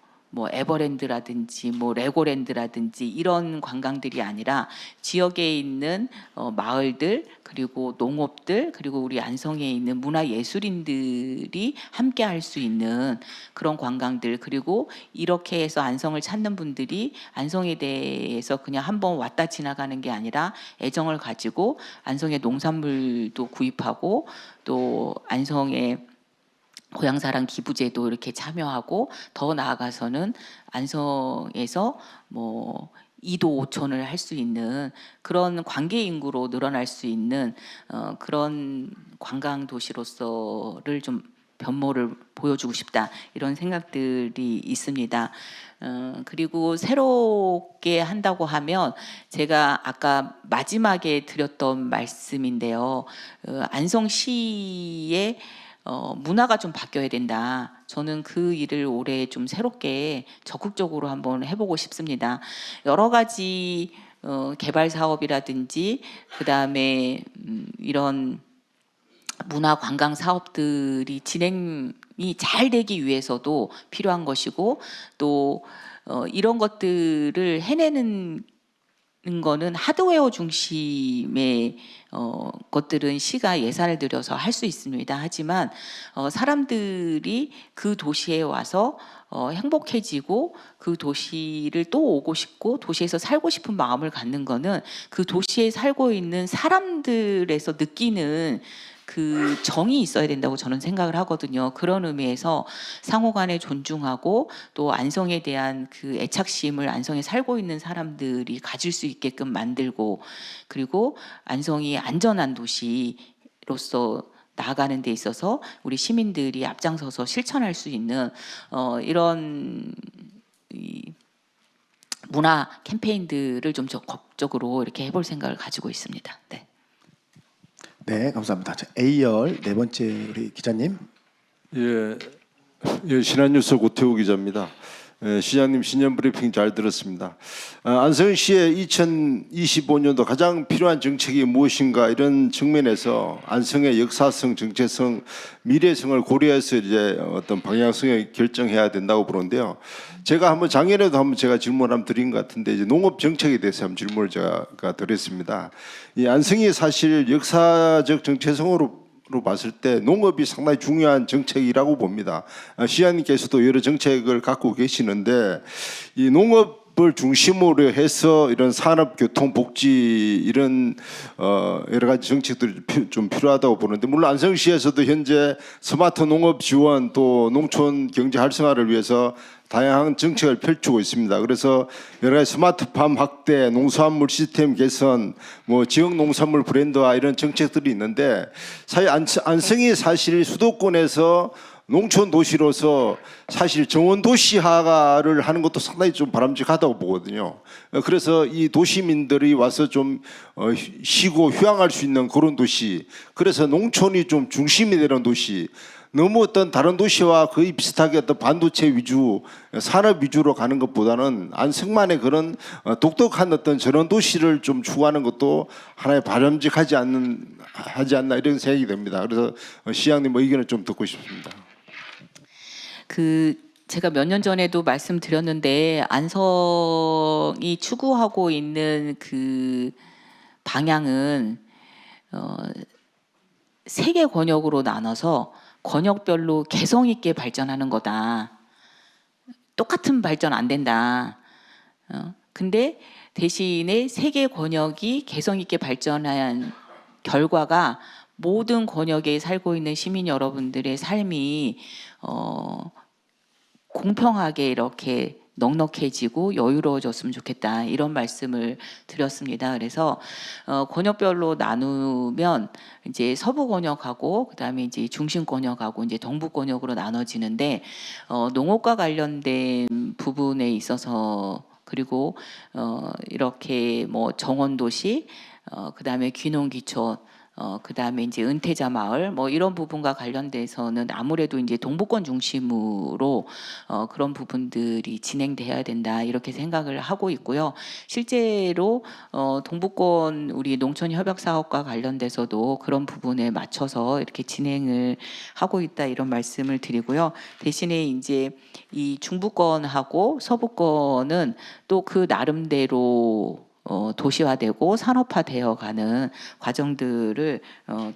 에버랜드라든지 뭐 레고랜드라든지 이런 관광들이 아니라 지역에 있는 마을들, 그리고 농업들, 그리고 우리 안성에 있는 문화예술인들이 함께 할 수 있는 그런 관광들, 그리고 이렇게 해서 안성을 찾는 분들이 안성에 대해서 그냥 한번 왔다 지나가는 게 아니라 애정을 가지고 안성의 농산물도 구입하고 또 안성의 고향사랑 기부제도 이렇게 참여하고, 더 나아가서는 안성에서 뭐 2도 5촌을 할 수 있는 그런 관계 인구로 늘어날 수 있는 그런 관광 도시로서를 좀 변모를 보여주고 싶다, 이런 생각들이 있습니다. 그리고 새롭게 한다고 하면 제가 아까 마지막에 드렸던 말씀인데요. 안성시의 문화가 좀 바뀌어야 된다. 저는 그 일을 올해 좀 새롭게 적극적으로 한번 해보고 싶습니다. 여러 가지 개발 사업이라든지 그다음에 이런 문화 관광 사업들이 진행이 잘 되기 위해서도 필요한 것이고, 또 이런 것들을 해내는 거는 하드웨어 중심의 것들은 시가 예산을 들여서 할 수 있습니다. 하지만 사람들이 그 도시에 와서 행복해지고 그 도시를 또 오고 싶고 도시에서 살고 싶은 마음을 갖는 거는 그 도시에 살고 있는 사람들에서 느끼는 그 정이 있어야 된다고 저는 생각을 하거든요. 그런 의미에서 상호간에 존중하고 또 안성에 대한 그 애착심을 안성에 살고 있는 사람들이 가질 수 있게끔 만들고, 그리고 안성이 안전한 도시로서 나아가는 데 있어서 우리 시민들이 앞장서서 실천할 수 있는 이런 이 문화 캠페인들을 좀 적극적으로 이렇게 해볼 생각을 가지고 있습니다. 네. 네, 감사합니다. 자, A열 네 번째 우리 기자님. 예, 신한뉴스 고태우 기자입니다. 시장님 신년 브리핑 잘 들었습니다. 안성시의 2025년도 가장 필요한 정책이 무엇인가 이런 측면에서 안성의 역사성, 정체성, 미래성을 고려해서 이제 어떤 방향성을 결정해야 된다고 보는데요. 제가 한번 작년에도 한번 제가 질문을 한번 드린 것 같은데 이제 농업 정책에 대해서 한번 질문을 제가 드렸습니다. 이 안성이 사실 역사적 정체성으로 봤을 때 농업이 상당히 중요한 정책이라고 봅니다. 시장님께서도 여러 정책을 갖고 계시는데 이 농업을 중심으로 해서 이런 산업, 교통, 복지 이런 여러 가지 정책들이 좀 필요하다고 보는데 물론 안성시에서도 현재 스마트 농업 지원 또 농촌 경제 활성화를 위해서 다양한 정책을 펼치고 있습니다. 그래서 여러 가지 스마트팜 확대, 농수산물 시스템 개선, 뭐 지역 농산물 브랜드화 이런 정책들이 있는데 사실 안성이 사실 수도권에서 농촌 도시로서 사실 정원 도시화를 하는 것도 상당히 좀 바람직하다고 보거든요. 그래서 이 도시민들이 와서 좀 쉬고 휴양할 수 있는 그런 도시, 그래서 농촌이 좀 중심이 되는 도시, 너무 어떤 다른 도시와 거의 비슷하게 어떤 반도체 위주, 산업 위주로 가는 것보다는 안성만의 그런 독특한 어떤 저런 도시를 좀 추구하는 것도 하나의 바람직하지 않나 이런 생각이 됩니다. 그래서 시장님 의견을 좀 듣고 싶습니다. 제가 몇 년 전에도 말씀드렸는데 안성이 추구하고 있는 그 방향은 3개 권역으로 나눠서 권역별로 개성 있게 발전하는 거다. 똑같은 발전 안 된다. 근데 대신에 3개 권역이 개성 있게 발전한 결과가 모든 권역에 살고 있는 시민 여러분들의 삶이 공평하게 이렇게 넉넉해지고 여유로워졌으면 좋겠다 이런 말씀을 드렸습니다. 그래서 권역별로 나누면 이제 서부 권역하고 그다음에 이제 중심 권역하고 이제 동부 권역으로 나눠지는데 농업과 관련된 부분에 있어서 그리고 이렇게 뭐 정원 도시 그다음에 귀농 귀촌 그다음에 이제 은퇴자 마을 뭐 이런 부분과 관련돼서는 아무래도 이제 동부권 중심으로 그런 부분들이 진행돼야 된다 이렇게 생각을 하고 있고요. 실제로 동부권 우리 농촌 협약 사업과 관련돼서도 그런 부분에 맞춰서 이렇게 진행을 하고 있다 이런 말씀을 드리고요. 대신에 이제 이 중부권하고 서부권은 또 그 나름대로 도시화되고 산업화되어가는 과정들을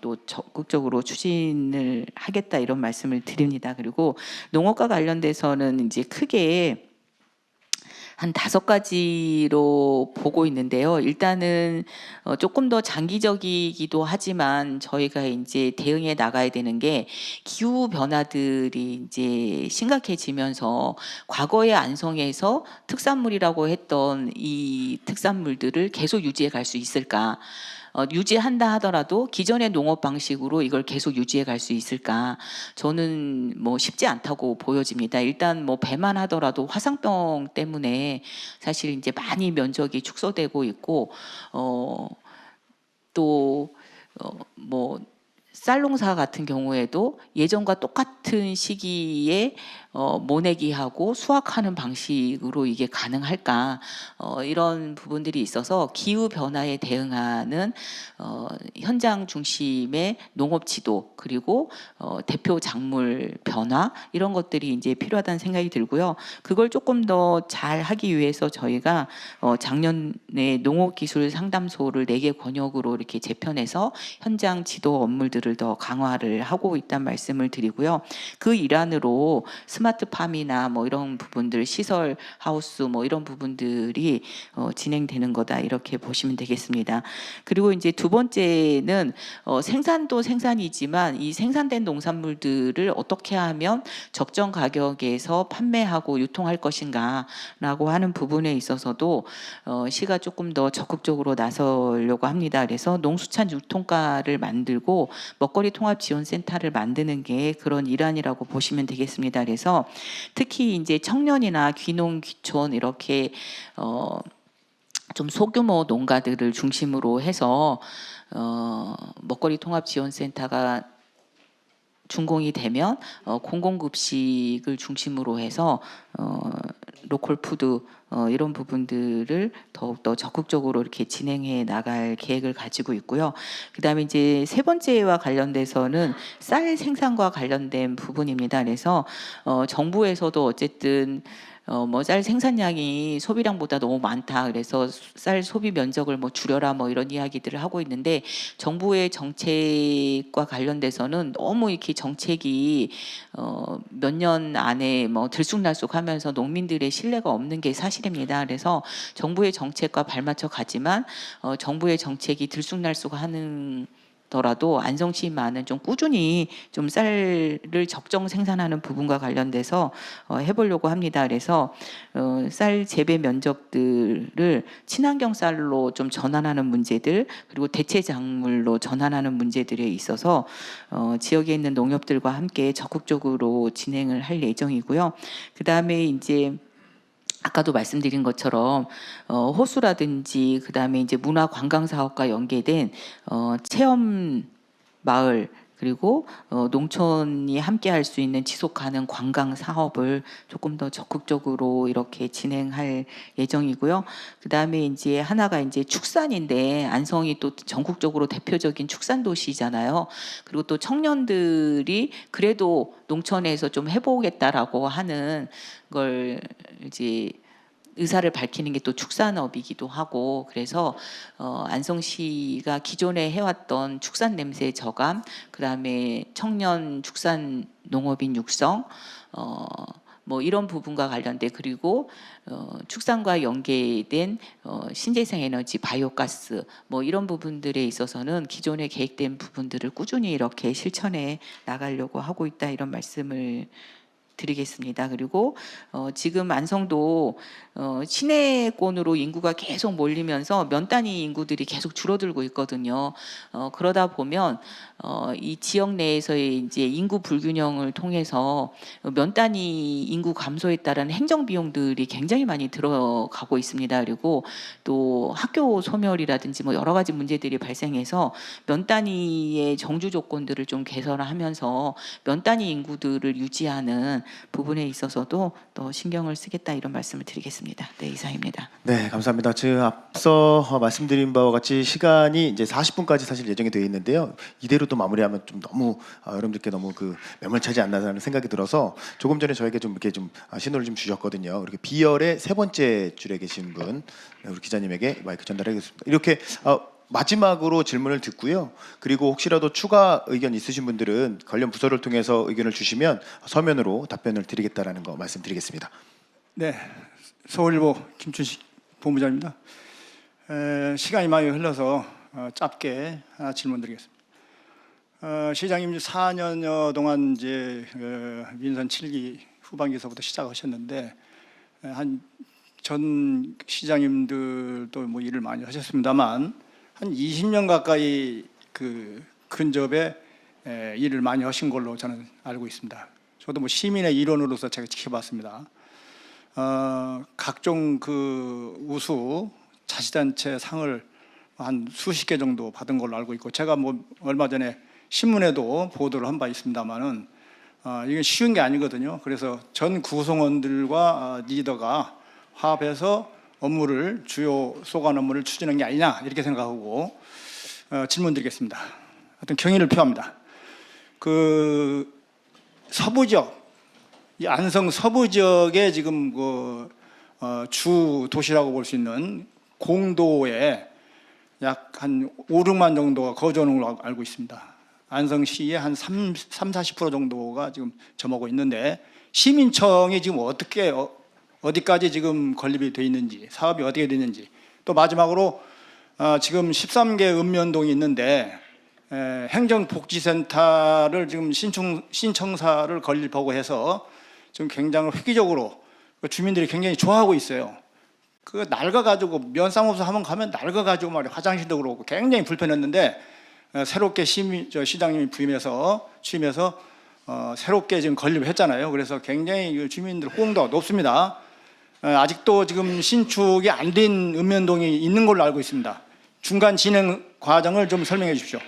또 적극적으로 추진을 하겠다 이런 말씀을 드립니다. 그리고 농업과 관련돼서는 이제 크게 한 5가지로 보고 있는데요. 일단은 조금 더 장기적이기도 하지만 저희가 이제 대응해 나가야 되는 게 기후 변화들이 이제 심각해지면서 과거의 안성에서 특산물이라고 했던 이 특산물들을 계속 유지해 갈 수 있을까? 유지한다 하더라도 기존의 농업 방식으로 이걸 계속 유지해 갈 수 있을까? 저는 뭐 쉽지 않다고 보여집니다. 일단 뭐 배만 하더라도 화상병 때문에 사실 이제 많이 면적이 축소되고 있고 또 뭐 쌀농사 같은 경우에도 예전과 똑같은 시기에 모내기하고 수확하는 방식으로 이게 가능할까 이런 부분들이 있어서 기후 변화에 대응하는 현장 중심의 농업 지도 그리고 대표 작물 변화 이런 것들이 이제 필요하다는 생각이 들고요. 그걸 조금 더 잘 하기 위해서 저희가 작년에 농업기술 상담소를 4개 권역으로 이렇게 재편해서 현장 지도 업무들을 더 강화를 하고 있다는 말씀을 드리고요. 그 일환으로 스마트 스마트팜이나 뭐 이런 부분들, 시설 하우스 뭐 이런 부분들이 진행되는 거다 이렇게 보시면 되겠습니다. 그리고 이제 두 번째는 생산도 생산이지만 이 생산된 농산물들을 어떻게 하면 적정 가격에서 판매하고 유통할 것인가라고 하는 부분에 있어서도 시가 조금 더 적극적으로 나서려고 합니다. 그래서 농수산 유통가를 만들고 먹거리 통합 지원센터를 만드는 게 그런 일환이라고 보시면 되겠습니다. 그래서 특히 이제 청년이나 귀농 귀촌 이렇게 좀 소규모 농가들을 중심으로 해서 먹거리 통합 지원센터가 준공이 되면 공공급식을 중심으로 해서 로컬 푸드 이런 부분들을 더욱더 적극적으로 이렇게 진행해 나갈 계획을 가지고 있고요. 그다음에 이제 세 번째와 관련돼서는 쌀 생산과 관련된 부분입니다. 그래서 정부에서도 어쨌든 뭐 쌀 생산량이 소비량보다 너무 많다. 그래서 쌀 소비 면적을 뭐 줄여라 뭐 이런 이야기들을 하고 있는데 정부의 정책과 관련돼서는 너무 이렇게 정책이 몇 년 안에 뭐 들쑥날쑥하면서 농민들의 신뢰가 없는 게 사실입니다. 그래서 정부의 정책과 발맞춰 가지만 정부의 정책이 들쑥날쑥하는 더라도 안성시만은 좀 꾸준히 좀 쌀을 적정 생산하는 부분과 관련돼서 해보려고 합니다. 그래서 쌀 재배 면적들을 친환경 쌀로 좀 전환하는 문제들 그리고 대체 작물로 전환하는 문제들에 있어서 지역에 있는 농협들과 함께 적극적으로 진행을 할 예정이고요. 그 다음에 이제 아까도 말씀드린 것처럼 호수라든지 그다음에 이제 문화 관광 사업과 연계된 체험 마을 그리고 농촌이 함께 할 수 있는 지속 가능 관광 사업을 조금 더 적극적으로 이렇게 진행할 예정이고요. 그다음에 이제 하나가 이제 축산인데 안성이 또 전국적으로 대표적인 축산 도시잖아요. 그리고 또 청년들이 그래도 농촌에서 좀 해보겠다라고 하는 걸 이제 의사를 밝히는 게 또 축산업이기도 하고 그래서 안성시가 기존에 해왔던 축산 냄새 저감 그다음에 청년 축산 농업인 육성 뭐 이런 부분과 관련돼 그리고 축산과 연계된 신재생 에너지 바이오가스 뭐 이런 부분들에 있어서는 기존에 계획된 부분들을 꾸준히 이렇게 실천해 나가려고 하고 있다 이런 말씀을 드리겠습니다. 그리고 지금 안성도 시내권으로 인구가 계속 몰리면서 면 단위 인구들이 계속 줄어들고 있거든요. 그러다 보면 이 지역 내에서의 이제 인구 불균형을 통해서 면 단위 인구 감소에 따른 행정 비용들이 굉장히 많이 들어가고 있습니다. 그리고 또 학교 소멸이라든지 뭐 여러 가지 문제들이 발생해서 면 단위의 정주 조건들을 좀 개선하면서 면 단위 인구들을 유지하는 부분에 있어서도 더 신경을 쓰겠다 이런 말씀을 드리겠습니다. 네, 이상입니다. 네, 감사합니다. 앞서 말씀드린 바와 같이 시간이 이제 40분까지 사실 예정이 되어 있는데요. 이대로 또 마무리하면 좀 너무 여러분들께 너무 매몰차지 않나라는 생각이 들어서 조금 전에 저에게 좀 이렇게 좀 신호를 좀 주셨거든요. 이렇게 B열의 세 번째 줄에 계신 분 우리 기자님에게 마이크 전달하겠습니다. 이렇게 마지막으로 질문을 듣고요. 그리고 혹시라도 추가 의견 있으신 분들은 관련 부서를 통해서 의견을 주시면 서면으로 답변을 드리겠다라는 거 말씀드리겠습니다. 네, 서울일보 김춘식 본부장입니다. 시간이 많이 흘러서 짧게 하나 질문드리겠습니다. 시장님 4년여 동안 이제 민선 7기 후반기서부터 시작하셨는데 전 시장님들도 뭐 일을 많이 하셨습니다만 한 20년 가까이 근접에 일을 많이 하신 걸로 저는 알고 있습니다. 저도 뭐 시민의 일원으로서 제가 지켜봤습니다. 각종 우수 자치단체 상을 한 수십 개 정도 받은 걸로 알고 있고 제가 뭐 얼마 전에 신문에도 보도를 한 바 있습니다만은 이게 쉬운 게 아니거든요. 그래서 전 구성원들과 리더가 화합해서 주요 소관 업무를 추진한 게 아니냐 이렇게 생각하고 질문드리겠습니다. 하여튼 경의를 표합니다. 서부 지역, 이 안성 서부 지역에 지금 주 도시라고 볼 수 있는 공도에 약 한 5, 6만 정도가 거주하는 걸로 알고 있습니다. 안성시의 한 40% 정도가 지금 점하고 있는데 시민청이 지금 어디까지 지금 건립이 돼 있는지, 사업이 어떻게 되는지, 또 마지막으로 지금 13개 읍면동이 있는데 행정복지센터를 지금 신청사를 건립하고 해서 지금 굉장히 획기적으로 주민들이 굉장히 좋아하고 있어요. 그 낡아가지고 면사무소 한번 가면 낡아가지고 말이야, 화장실도 그렇고 굉장히 불편했는데 새롭게 시장님이 취임해서 새롭게 지금 건립을 했잖아요. 그래서 굉장히 주민들 호응도가 높습니다. 아직도 지금 신축이 안 된 읍면동이 있는 걸로 알고 있습니다. 중간 진행 과정을 좀 설명해 주십시오.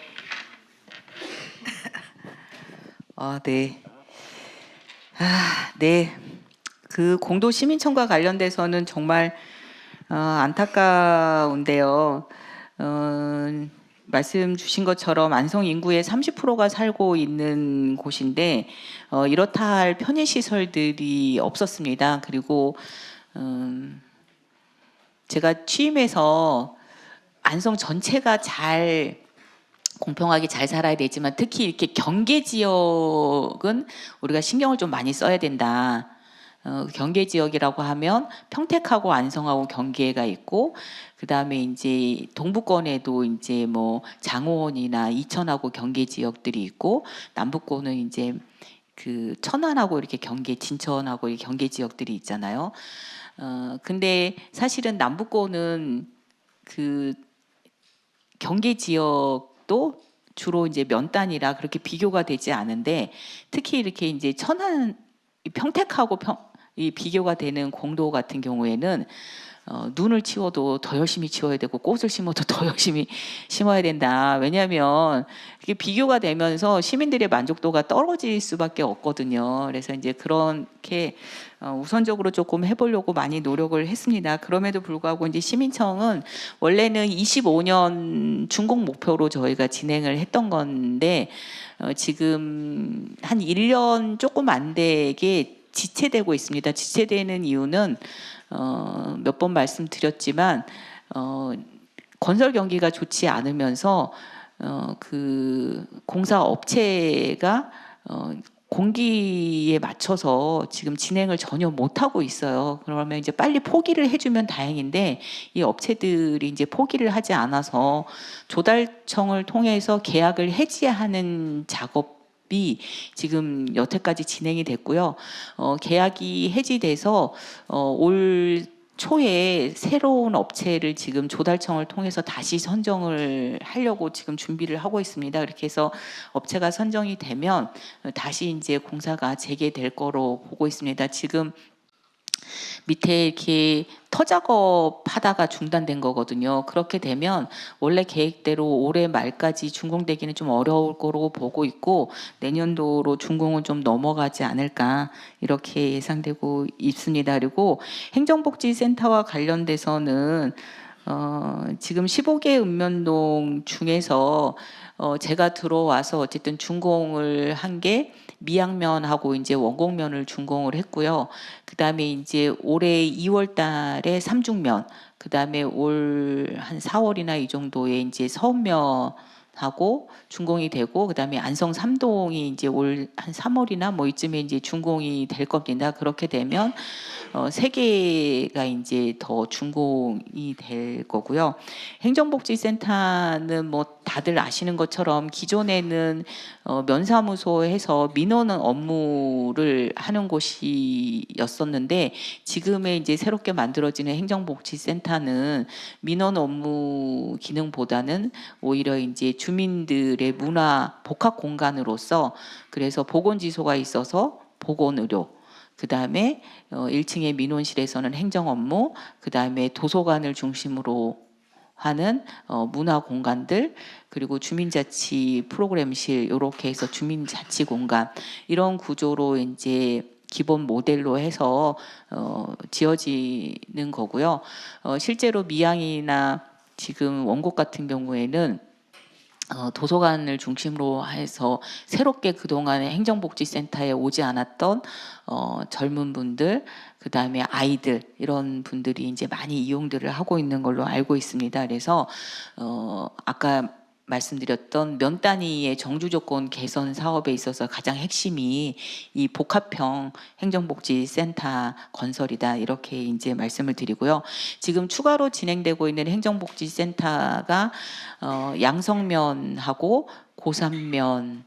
네. 네. 그 공도 시민청과 관련돼서는 정말 안타까운데요. 말씀 주신 것처럼 안성 인구의 30%가 살고 있는 곳인데 이렇다 할 편의 시설들이 없었습니다. 그리고 제가 취임해서 안성 전체가 공평하게 잘 살아야 되지만 특히 이렇게 경계 지역은 우리가 신경을 좀 많이 써야 된다. 경계 지역이라고 하면 평택하고 안성하고 경계가 있고, 그 다음에 이제 동부권에도 이제 뭐 장호원이나 이천하고 경계 지역들이 있고, 남부권은 이제 그 천안하고 이렇게 진천하고 이렇게 경계 지역들이 있잖아요. 근데 사실은 남부권은 그 경계 지역도 주로 이제 면단이라 그렇게 비교가 되지 않은데, 특히 이렇게 이제 천안 평택하고 이 비교가 되는 공도 같은 경우에는 눈을 치워도 더 열심히 치워야 되고 꽃을 심어도 더 열심히 심어야 된다. 왜냐하면 이게 비교가 되면서 시민들의 만족도가 떨어질 수밖에 없거든요. 그래서 이제 그렇게 우선적으로 조금 해보려고 많이 노력을 했습니다. 그럼에도 불구하고 이제 시민청은 원래는 25년 준공 목표로 저희가 진행을 했던 건데 지금 한 1년 조금 안 되게 지체되고 있습니다. 지체되는 이유는 몇 번 말씀드렸지만 건설 경기가 좋지 않으면서 그 공사 업체가 공기에 맞춰서 지금 진행을 전혀 못 하고 있어요. 그러면 이제 빨리 포기를 해주면 다행인데 이 업체들이 이제 포기를 하지 않아서 조달청을 통해서 계약을 해지하는 작업이 지금 여태까지 진행이 됐고요. 계약이 해지돼서 올 초에 새로운 업체를 지금 조달청을 통해서 다시 선정을 하려고 지금 준비를 하고 있습니다. 이렇게 해서 업체가 선정이 되면 다시 이제 공사가 재개될 거로 보고 있습니다. 지금 밑에 이렇게 터 작업하다가 중단된 거거든요. 그렇게 되면 원래 계획대로 올해 말까지 준공되기는 좀 어려울 거로 보고 있고 내년도로 준공은 좀 넘어가지 않을까 이렇게 예상되고 있습니다. 그리고 행정복지센터와 관련돼서는 지금 15개 읍면동 중에서 제가 들어와서 어쨌든 준공을 한 게 미양면하고 이제 원곡면을 준공을 했고요. 그 다음에 이제 올해 2월 달에 삼중면, 그 다음에 올 한 4월이나 이 정도에 이제 서운면하고 준공이 되고, 그 다음에 안성 3동이 이제 올 한 3월이나 뭐 이쯤에 이제 준공이 될 겁니다. 그렇게 되면 3개가 이제 더 준공이 될 거고요. 행정복지센터는 뭐 다들 아시는 것처럼 기존에는 면사무소에서 민원 업무를 하는 곳이었었는데 지금의 이제 새롭게 만들어지는 행정복지센터는 민원 업무 기능보다는 오히려 이제 주민들의 문화 복합 공간으로서, 그래서 보건지소가 있어서 보건의료, 그 다음에 1층의 민원실에서는 행정 업무, 그 다음에 도서관을 중심으로 하는 문화 공간들, 그리고 주민자치 프로그램실, 이렇게 해서 주민자치 공간, 이런 구조로 이제 기본 모델로 해서 지어지는 거고요. 실제로 미양이나 지금 원곡 같은 경우에는 도서관을 중심으로 해서 새롭게 그동안에 행정복지센터에 오지 않았던 젊은 분들, 그 다음에 아이들, 이런 분들이 이제 많이 이용들을 하고 있는 걸로 알고 있습니다. 그래서 아까 말씀드렸던 면 단위의 정주 조건 개선 사업에 있어서 가장 핵심이 이 복합형 행정복지센터 건설이다, 이렇게 이제 말씀을 드리고요. 지금 추가로 진행되고 있는 행정복지센터가 양성면하고 고산면이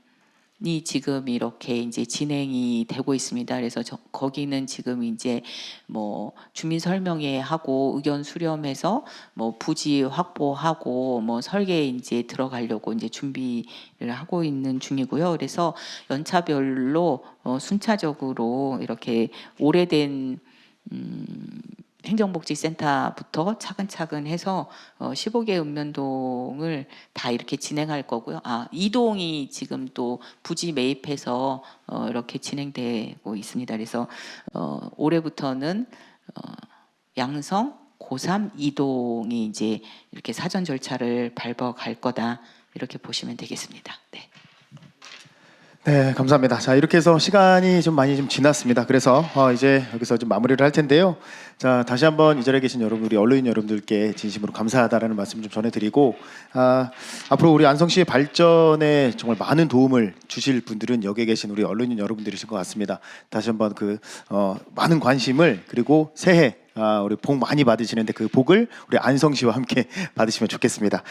지금 이렇게 이제 진행이 되고 있습니다. 그래서 거기는 지금 이제 뭐 주민 설명회 하고 의견 수렴해서 뭐 부지 확보하고 뭐 설계 이제 들어가려고 이제 준비를 하고 있는 중이고요. 그래서 연차별로 순차적으로 이렇게 오래된 행정복지센터부터 차근차근 해서 15개 읍면동을 다 이렇게 진행할 거고요. 이동이 지금 또 부지 매입해서 이렇게 진행되고 있습니다. 그래서 올해부터는 양성, 고삼, 이동이 이제 이렇게 사전 절차를 밟아갈 거다, 이렇게 보시면 되겠습니다. 네. 네, 감사합니다. 자, 이렇게 해서 시간이 좀 많이 좀 지났습니다. 그래서 이제 여기서 좀 마무리를 할 텐데요. 자, 다시 한번 이 자리에 계신 여러분, 우리 언론인 여러분들께 진심으로 감사하다라는 말씀 좀 전해드리고, 앞으로 우리 안성시의 발전에 정말 많은 도움을 주실 분들은 여기에 계신 우리 언론인 여러분들이실 것 같습니다. 다시 한번 많은 관심을, 그리고 새해 우리 복 많이 받으시는데 그 복을 우리 안성시와 함께 받으시면 좋겠습니다.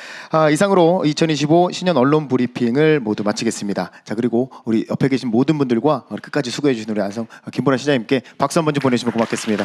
이상으로 2025 신년 언론 브리핑을 모두 마치겠습니다. 자, 그리고 우리 옆에 계신 모든 분들과 끝까지 수고해 주신 우리 안성 김보라 시장님께 박수 한번 좀 보내주시면 고맙겠습니다.